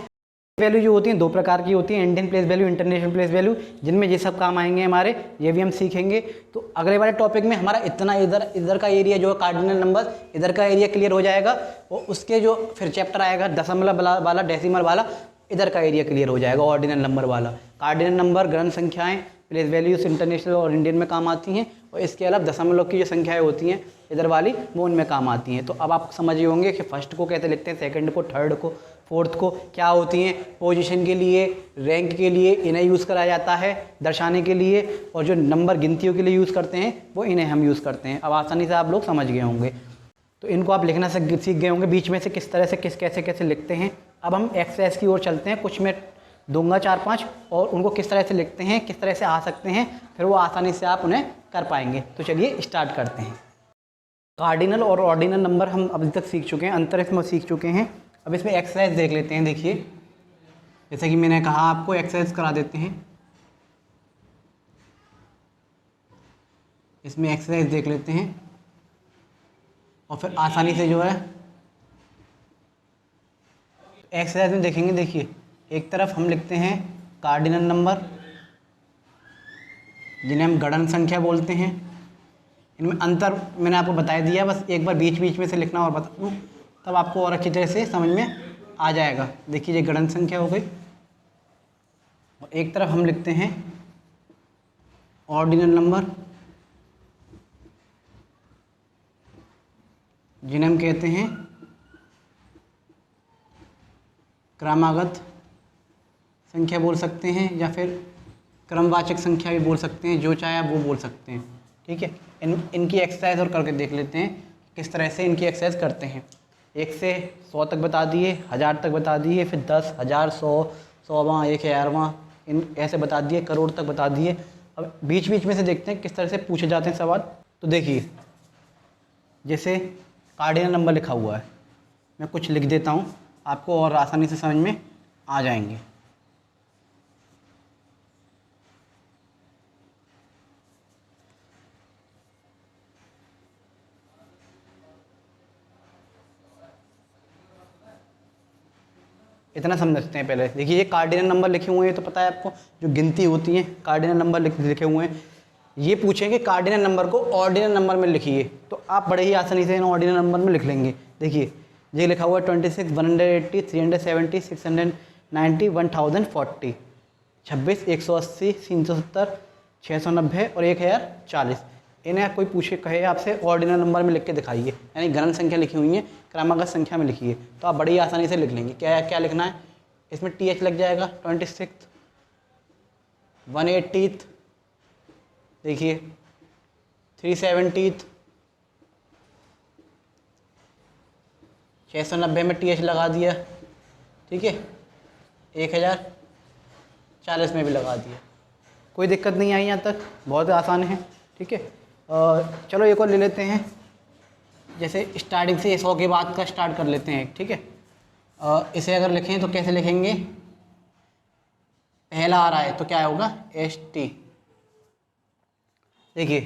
Speaker 1: वैल्यू जो होती हैं 2 प्रकार की होती हैं, Indian place value, international place value, जिनमें ये सब काम आएंगे हमारे, ये भी हम सीखेंगे। तो अगले वाले टॉपिक में हमारा इतना इधर का एरिया जो है कार्डिनल नंबर, इधर का एरिया क्लियर हो जाएगा, और उसके जो फिर चैप्टर आएगा दशमलव वाला, डेसिमल वाला, इधर का एरिया क्लियर हो जाएगा, ऑर्डिनल नंबर वाला। कार्डिनल नंबर, गणन संख्याएं, प्लेस वैल्यूज इंटरनेशनल और इंडियन में काम आती हैं, और इसके अलावा दशमलव की जो संख्याएं होती हैं इधर वाली, वो उनमें काम आती हैं। तो अब आप समझ ही होंगे कि फर्स्ट को कैसे लिखते हैं, सेकंड को, थर्ड को, फोर्थ को क्या होती हैं। पोजीशन के लिए, रैंक के लिए इन्हें यूज़ करा जाता है दर्शाने के लिए, और जो नंबर गिनतियों के लिए यूज़ करते हैं वो इन्हें हम यूज़ करते हैं। अब आसानी से आप लोग समझ गए होंगे, तो इनको आप लिखना सीख गए होंगे बीच में से किस तरह से कैसे लिखते हैं। अब हम एक्सरसाइज की ओर चलते हैं, कुछ मैं दूंगा 4-5, और उनको किस तरह से लिखते हैं, किस तरह से आ सकते हैं, फिर वो आसानी से आप उन्हें कर पाएंगे। तो चलिए स्टार्ट करते हैं। कार्डिनल और ऑर्डिनल नंबर हम अभी तक सीख चुके हैं, अंतर इसमें सीख चुके हैं। अब इसमें एक्सरसाइज देख लेते हैं। देखिए, जैसे कि मैंने कहा आपको एक्सरसाइज करा देते हैं। इसमें एक्सरसाइज देख लेते हैं, और फिर आसानी से जो है एक्सरसाइज में देखेंगे। देखिए, एक तरफ हम लिखते हैं कार्डिनल नंबर, जिन्हें हम गणन संख्या बोलते हैं। इनमें अंतर मैंने आपको बता दिया, बस एक बार बीच बीच में से लिखना और बता दूँ, तब आपको और अच्छी तरह से समझ में आ जाएगा। देखिए, ये गणन संख्या हो गई, और एक तरफ हम लिखते हैं ऑर्डिनल नंबर, जिन्हें हम कहते हैं क्रमागत संख्या बोल सकते हैं, या फिर क्रमवाचक संख्या भी बोल सकते हैं, जो चाहे आप वो बोल सकते हैं। ठीक है, इनकी एक्सरसाइज और करके देख लेते हैं किस तरह से इनकी एक्सरसाइज करते हैं। 1 से 100 तक बता दिए, 1000 तक बता दिए, फिर 10, 1000, 100, 100वां, 1000वां, इन ऐसे बता दिए, करोड़ तक बता दिए। अब बीच बीच में से देखते हैं किस तरह से पूछे जाते हैं सवाल। तो देखिए, जैसे कार्डिनल नंबर लिखा हुआ है, मैं कुछ लिख देता हूँ, आपको और आसानी से समझ में आ जाएंगे। इतना समझते हैं पहले। देखिए, ये कार्डिनल नंबर लिखे हुए हैं, तो पता है आपको जो गिनती होती है कार्डिनल नंबर लिखे हुए हैं। ये पूछेंगे कार्डिनल नंबर को ऑर्डिनल नंबर में लिखिए, तो आप बड़े ही आसानी से इन ऑर्डिनल नंबर में लिख लेंगे। देखिए, ये लिखा हुआ है 26, 180, 370, 690, 1040, 26, 180, 370, 690 और 1040। इन्हें कोई पूछे कहे आपसे ऑर्डिनल नंबर में लिख के दिखाइए, यानी गणन संख्या लिखी हुई है क्रमागत संख्या में लिखिए, तो आप बड़ी आसानी से लिख लेंगे। क्या क्या लिखना है, इसमें TH लग जाएगा 26, 180, देखिए 370, 690 में TH लगा दिया, ठीक है, 1040 में भी लगा दिया, कोई दिक्कत नहीं आई यहाँ तक, बहुत आसान है, ठीक है। चलो एक और ले लेते हैं, जैसे स्टार्टिंग से 100 के बाद का स्टार्ट कर लेते हैं, ठीक है। इसे अगर लिखें तो कैसे लिखेंगे, पहला आ रहा है तो क्या होगा ST, देखिए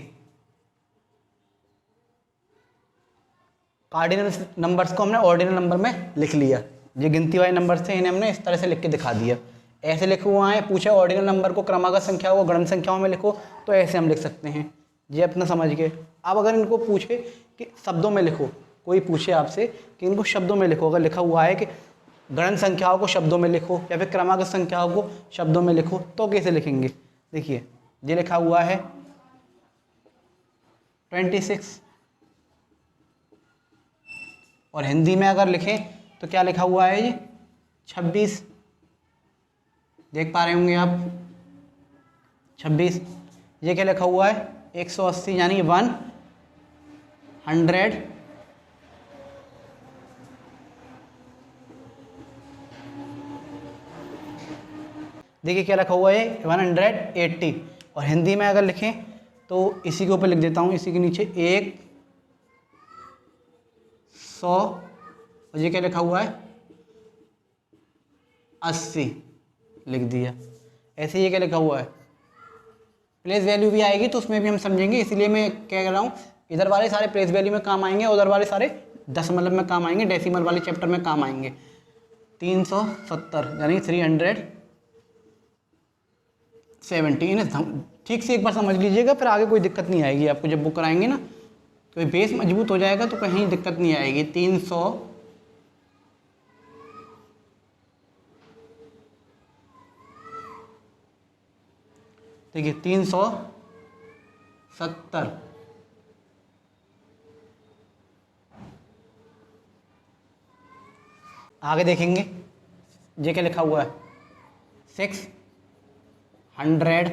Speaker 1: कार्डिनल नंबर्स को हमने ऑर्डिनल नंबर में लिख लिया, ये गिनती वाले नंबर्स थे, इन्हें हमने इस तरह से लिख के दिखा दिया। ऐसे लिखे हुआ है, पूछा ऑर्डिनल नंबर को क्रमागत संख्या को गणन संख्याओं में लिखो, तो ऐसे हम लिख सकते हैं, ये अपना समझ गए। अब अगर इनको पूछे कि शब्दों में लिखो, कोई पूछे आपसे कि इनको शब्दों में लिखो, अगर लिखा हुआ है कि गणन संख्याओं को शब्दों में लिखो या फिर क्रमागत संख्याओं को शब्दों में लिखो, तो कैसे लिखेंगे। देखिए ये लिखा हुआ है 26, और हिंदी में अगर लिखें तो क्या लिखा हुआ है ये 26, देख पा रहे होंगे आप 26। ये क्या लिखा हुआ है 180, यानी 100। देखिए क्या लिखा हुआ है 180, और हिंदी में अगर लिखें तो इसी के ऊपर लिख देता हूँ, इसी के नीचे 100, और ये क्या लिखा हुआ है 80 लिख दिया। ऐसे ये क्या लिखा हुआ है, प्लेस वैल्यू भी आएगी तो उसमें भी हम समझेंगे, इसीलिए मैं क्या कह रहा हूँ, इधर वाले सारे प्लेस वैल्यू में काम आएंगे, उधर वाले सारे दशमलव में काम आएंगे, डेसिमल वाले चैप्टर में काम आएंगे। 370 यानी 370, ठीक से एक बार समझ लीजिएगा, फिर आगे कोई दिक्कत नहीं आएगी आपको, जब बुक कराएंगे ना तो बेस मजबूत हो जाएगा, तो कहीं दिक्कत नहीं आएगी। 300, देखिए 370, आगे देखेंगे ये क्या लिखा हुआ है 600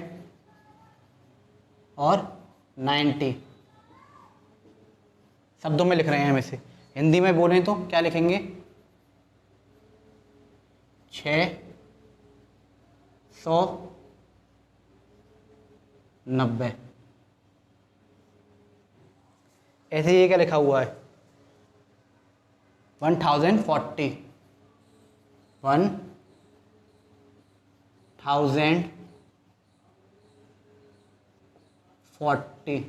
Speaker 1: और 90, शब्दों में लिख रहे हैं हम इसे। हिंदी में बोलें तो क्या लिखेंगे 690। ऐसे ये क्या लिखा हुआ है 1040, 1040।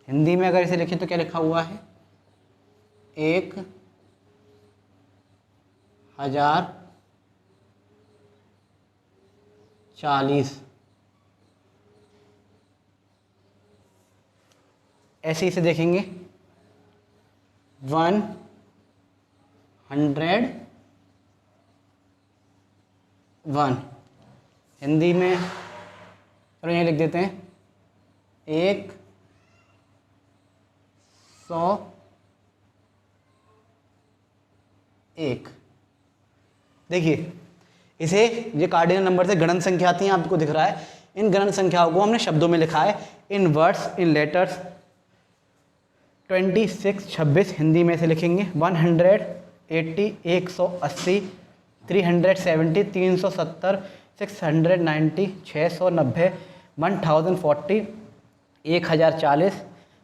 Speaker 1: हिंदी में अगर इसे लिखें तो क्या लिखा हुआ है 1040। ऐसे इसे देखेंगे 101। हिंदी में चलो यहाँ लिख देते हैं 101। देखिए इसे ये कार्डिनल नंबर से गणन संख्या आती हैं, आपको दिख रहा है। इन गणन संख्याओं को हमने शब्दों में लिखा है, इन वर्ड्स, इन लेटर्स। 26 हिंदी में से लिखेंगे 180, 180, 370, 370, 690, 690, 1040, 1040,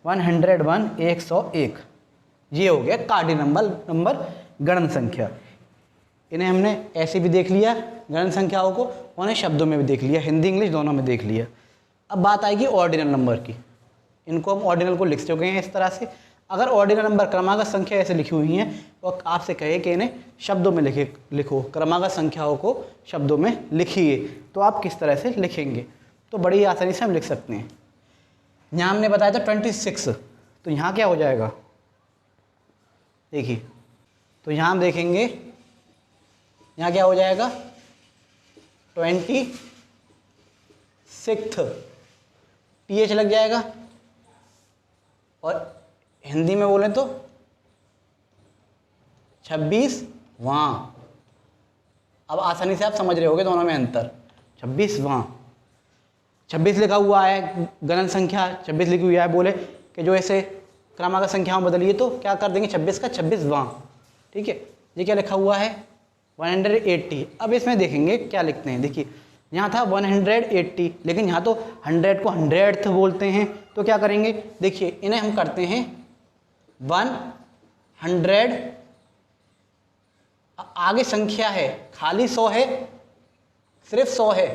Speaker 1: 101, 101। ये हो गया कार्डिनल नंबर गणन संख्या। इन्हें हमने ऐसे भी देख लिया गणन संख्याओं को, उन्हें शब्दों में भी देख लिया, हिंदी इंग्लिश दोनों में देख लिया। अब बात आएगी ऑर्डिनल नंबर की। इनको हम ऑर्डिनल को लिख चुके हैं इस तरह से। अगर ऑर्डिनल नंबर क्रमागत संख्या ऐसे लिखी हुई हैं और आपसे कहे कि इन्हें शब्दों में लिखो, क्रमागत संख्याओं को शब्दों में लिखिए, तो आप किस तरह से लिखेंगे, तो बड़ी आसानी से हम लिख सकते हैं। यहाँ हमने बताया था 26, तो यहाँ क्या हो जाएगा देखिए, तो यहाँ हम देखेंगे यहाँ क्या हो जाएगा 26, TH लग जाएगा, और हिंदी में बोलें तो 26वां। अब आसानी से आप समझ रहे होगे दोनों में अंतर। 26वां, 26 लिखा हुआ है गणन संख्या 26 लिखी हुई है, बोले कि जो ऐसे क्रमागत संख्याओं बदलिए तो क्या कर देंगे 26 का 26वां। ठीक है, ये क्या लिखा हुआ है 180। अब इसमें देखेंगे क्या लिखते हैं। देखिए यहाँ था 180, लेकिन यहाँ तो 100 को 100th बोलते हैं, तो क्या करेंगे देखिए इन्हें हम करते हैं 100, आगे संख्या है खाली 100 है, सिर्फ 100 है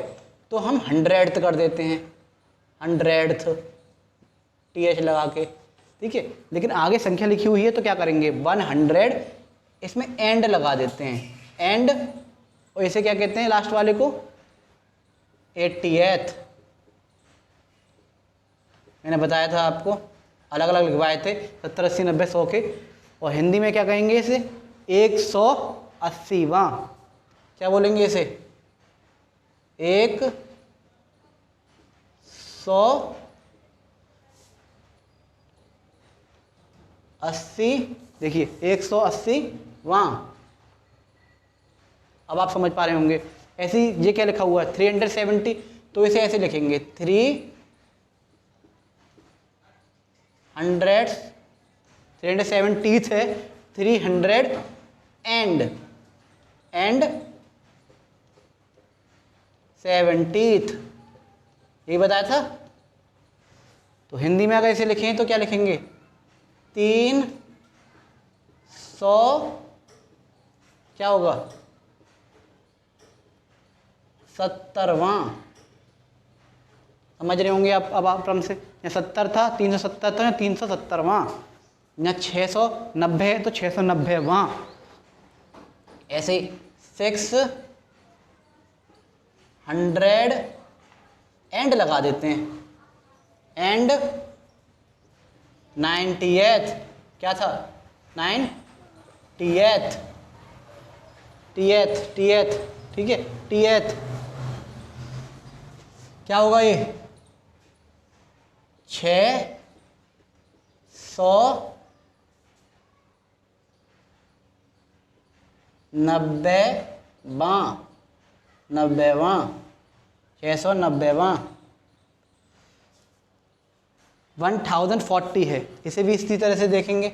Speaker 1: तो हम 100th कर देते हैं, 100th TH लगा के। ठीक है, लेकिन आगे संख्या लिखी हुई है तो क्या करेंगे 100, इसमें एंड लगा देते हैं, एंड, और इसे क्या कहते हैं लास्ट वाले को 80th। मैंने बताया था आपको, अलग अलग लिखवाए थे 70, 80, 90, 100 के। और हिंदी में क्या कहेंगे इसे 180वां। क्या बोलेंगे इसे 180। देखिए 180वां। अब आप समझ पा रहे होंगे। ऐसे ही ये क्या लिखा हुआ है 370, तो इसे ऐसे लिखेंगे 370th है 300 एंड 70th, ये बताया था। तो हिंदी में अगर इसे लिखें तो क्या लिखेंगे 300, क्या होगा 70वां। समझ रहे होंगे आप अब आप क्रम से, यहाँ 70 था 370 था, 370वां। यहाँ 690 है तो 690वां। ऐसे 600 एंड लगा देते हैं, एंड 90th, क्या था 90th, TH। ठीक है, TH क्या होगा ये 690वां, 690वां। 1040 है, इसे भी इसी तरह से देखेंगे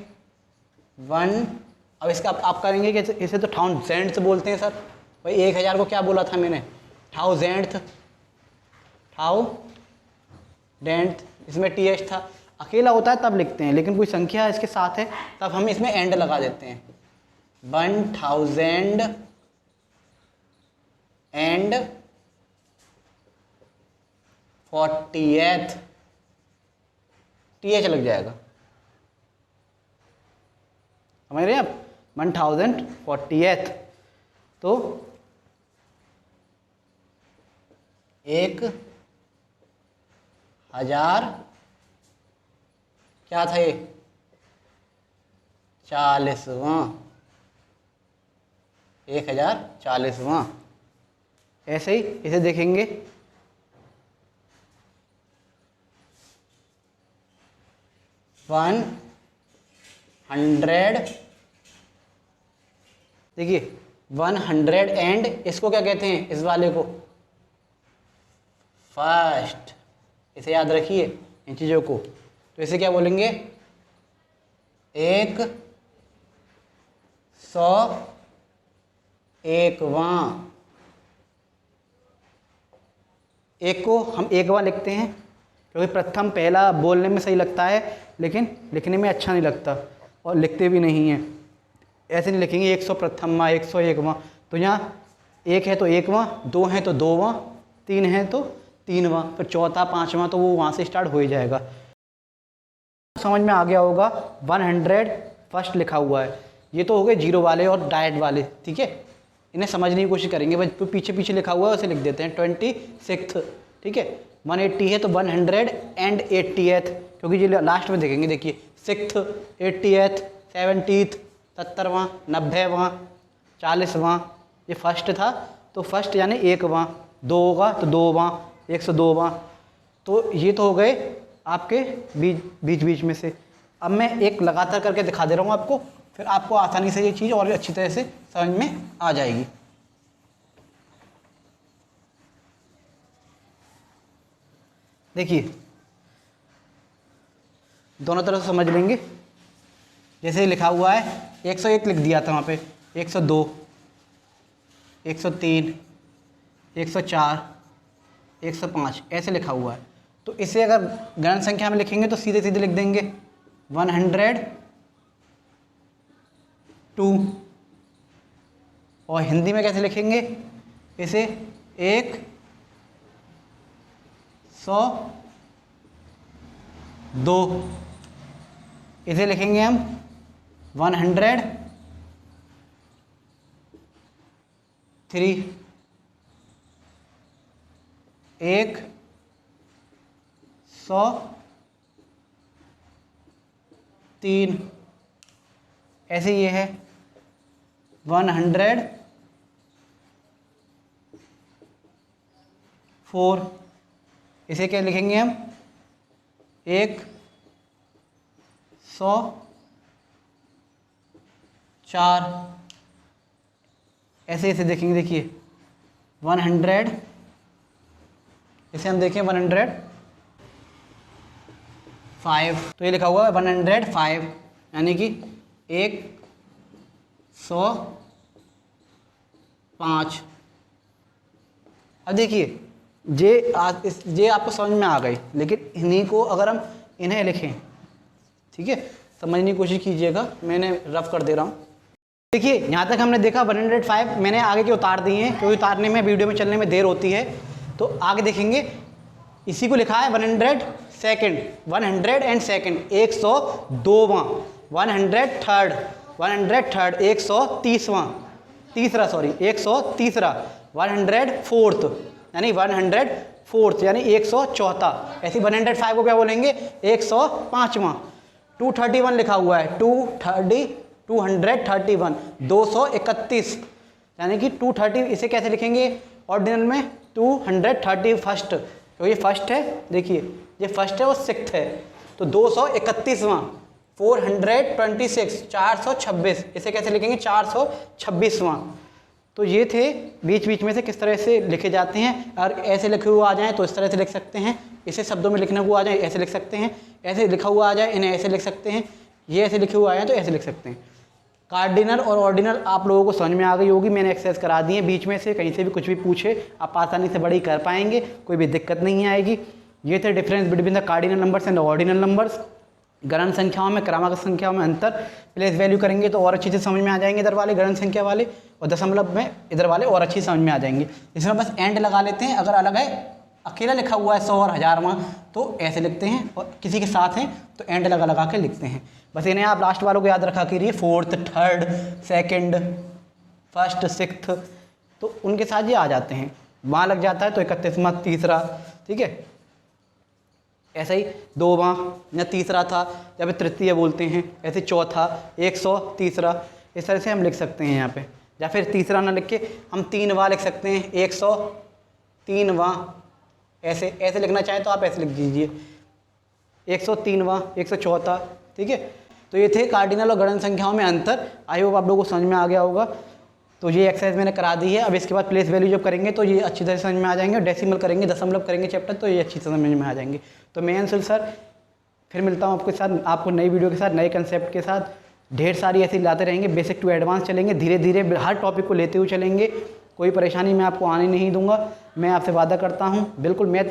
Speaker 1: 1। अब इसका आप करेंगे कि इसे तो थाउजेंड्स बोलते हैं सर। भाई 1000 को क्या बोला था मैंने थाउजेंड्थ, इसमें TH था। अकेला होता है तब लिखते हैं, लेकिन कोई संख्या इसके साथ है तब हम इसमें एंड लगा देते हैं 1000 एंड 40th, TH लग जाएगा। समझ रहे हैं आप 1040th। तो 1000 क्या था ये 40वां, 1040वां। ऐसे ही इसे देखेंगे 100, देखिए 100 एंड इसको क्या कहते हैं इस वाले को फर्स्ट। इसे याद रखिए इन चीज़ों को। तो इसे क्या बोलेंगे 101वां। एक को हम 1वां लिखते हैं क्योंकि प्रथम पहला बोलने में सही लगता है, लेकिन लिखने में अच्छा नहीं लगता और लिखते भी नहीं हैं। ऐसे नहीं लिखेंगे 101वां, 101वां। तो यहाँ 1 है तो 1वां, 2 है तो 2वां, 3 है तो 3वां, फिर चौथा 5वां तो वो वहाँ से स्टार्ट हो ही जाएगा। समझ में आ गया होगा 100 फर्स्ट लिखा हुआ है। ये तो हो गए जीरो वाले और डायरेक्ट वाले। ठीक है, इन्हें समझने की कोशिश करेंगे। बस पीछे पीछे लिखा हुआ है उसे लिख देते हैं 26th। ठीक है, 180 है तो 180th, क्योंकि ये लास्ट में देखेंगे। देखिए 6th, 80th, 70th, 70वां, 90वां, 40वां। ये फर्स्ट था तो फर्स्ट यानी 1वां, 2 होगा तो 2वां, 102वां। तो ये तो हो गए आपके बीच बीच में से। अब मैं एक लगातार करके दिखा दे रहा हूँ आपको, फिर आपको आसानी से ये चीज़ और अच्छी तरह से समझ में आ जाएगी। देखिए दोनों तरफ से समझ लेंगे। जैसे लिखा हुआ है 101 लिख दिया था वहाँ पे, 102, 103, 104, 105 ऐसे लिखा हुआ है। तो इसे अगर गणन संख्या में लिखेंगे तो सीधे सीधे लिख देंगे 102। और हिंदी में कैसे लिखेंगे इसे, 102। इसे लिखेंगे हम 103, 103। ऐसे ये है 104। इसे क्या लिखेंगे हम, 104। ऐसे इसे देखेंगे, देखिए 100। इसे हम देखें 105। तो ये लिखा हुआ है 105, यानी कि 105। अब देखिए ये आपको समझ में आ गई, लेकिन इन्हीं को अगर हम इन्हें लिखें, ठीक है, समझने की कोशिश कीजिएगा, मैंने रफ कर दे रहा हूँ। देखिए यहाँ तक हमने देखा 105, मैंने आगे के उतार दिए हैं क्योंकि उतारने में वीडियो में चलने में देर होती है, तो आगे देखेंगे। इसी को लिखा है 100 सेकेंड, 100 एंड सेकेंड, 102वां, 103rd, 130वां, 130रा, 104th यानी 104th यानी 104था। ऐसे 105 को क्या बोलेंगे, 105वां। 231 लिखा हुआ है, 231, 231 यानी कि 230। इसे कैसे लिखेंगे ऑर्डिनल में, 231st, तो ये फर्स्ट है, देखिए ये फर्स्ट है और सिक्स्थ है, तो 231वां, 426, 426। इसे कैसे लिखेंगे, 426वां। तो ये थे बीच बीच में से किस तरह से लिखे जाते हैं। और ऐसे लिखे हुए आ जाएँ तो इस तरह से लिख सकते हैं, इसे शब्दों में लिखने को आ जाए ऐसे लिख सकते हैं, ऐसे लिखा हुआ आ जाए इन्हें ऐसे लिख सकते हैं, ये ऐसे लिखे हुए आ जाए तो ऐसे लिख सकते हैं। कार्डिनल और ऑर्डिनल आप लोगों को समझ में आ गई होगी, मैंने एक्सरसाइज करा दी है। बीच में से कहीं से भी कुछ भी पूछे आप आसानी से बड़ी कर पाएंगे, कोई भी दिक्कत नहीं आएगी। ये थे difference between the cardinal numbers and ordinal numbers. गणन संख्याओं में क्रमागत संख्याओं में अंतर, प्लेस वैल्यू करेंगे तो और अच्छी से समझ में आ जाएंगे इधर वाले गणन संख्या वाले, और दशमलव में इधर वाले और अच्छी समझ में आ जाएंगे। इसमें बस एंड लगा लेते हैं, अगर अलग है अकेला लिखा हुआ है 100 और 1000वां तो ऐसे लिखते हैं, और किसी के साथ हैं तो एंड लगा के लिखते हैं। बस इन्हें आप लास्ट वालों को याद रखा कीजिए, 4th, 3rd, 2nd, 1st, 6th, तो उनके साथ ये आ जाते हैं। वहाँ लग जाता है तो 31वां, तीसरा, ठीक है। ऐसे ही 2वां या तीसरा था, या फिर तृतीय बोलते हैं, ऐसे चौथा, 130रा, इस तरह से हम लिख सकते हैं यहाँ पे। या फिर तीसरा ना लिख के हम 3वां लिख सकते हैं, 103वां, ऐसे ऐसे लिखना चाहें तो आप ऐसे लिख दीजिए, 103वां, 104, ठीक है। तो ये थे कार्डिनल और गणन संख्याओं में अंतर। आई होप आप लोगों को समझ में आ गया होगा। तो ये एक्सरसाइज मैंने करा दी है। अब इसके बाद प्लेस वैल्यू जब करेंगे तो ये अच्छी तरह समझ में आ जाएंगे, और डेसिमल करेंगे, दशमलव करेंगे चैप्टर, तो ये अच्छी समझ में आ जाएंगे। तो मैं अंशुल सर फिर मिलता हूँ आपके साथ, आपको नई वीडियो के साथ, नए कंसेप्ट के साथ। ढेर सारी ऐसी लाते रहेंगे, बेसिक टू एडवांस चलेंगे, धीरे धीरे हर टॉपिक को लेते हुए चलेंगे। कोई परेशानी मैं आपको आने नहीं दूंगा, मैं आपसे वादा करता हूँ। बिल्कुल मैथ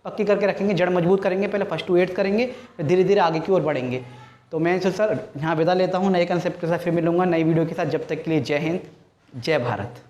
Speaker 1: पक्की करके रखेंगे, जड़ मजबूत करेंगे, पहले 1st to 8th करेंगे, फिर धीरे धीरे आगे की ओर बढ़ेंगे। तो मैं सर यहाँ विदा लेता हूँ, नए कंसेप्ट के साथ फिर मिलूंगा नई वीडियो के साथ। जब तक के लिए जय हिंद, जय भारत।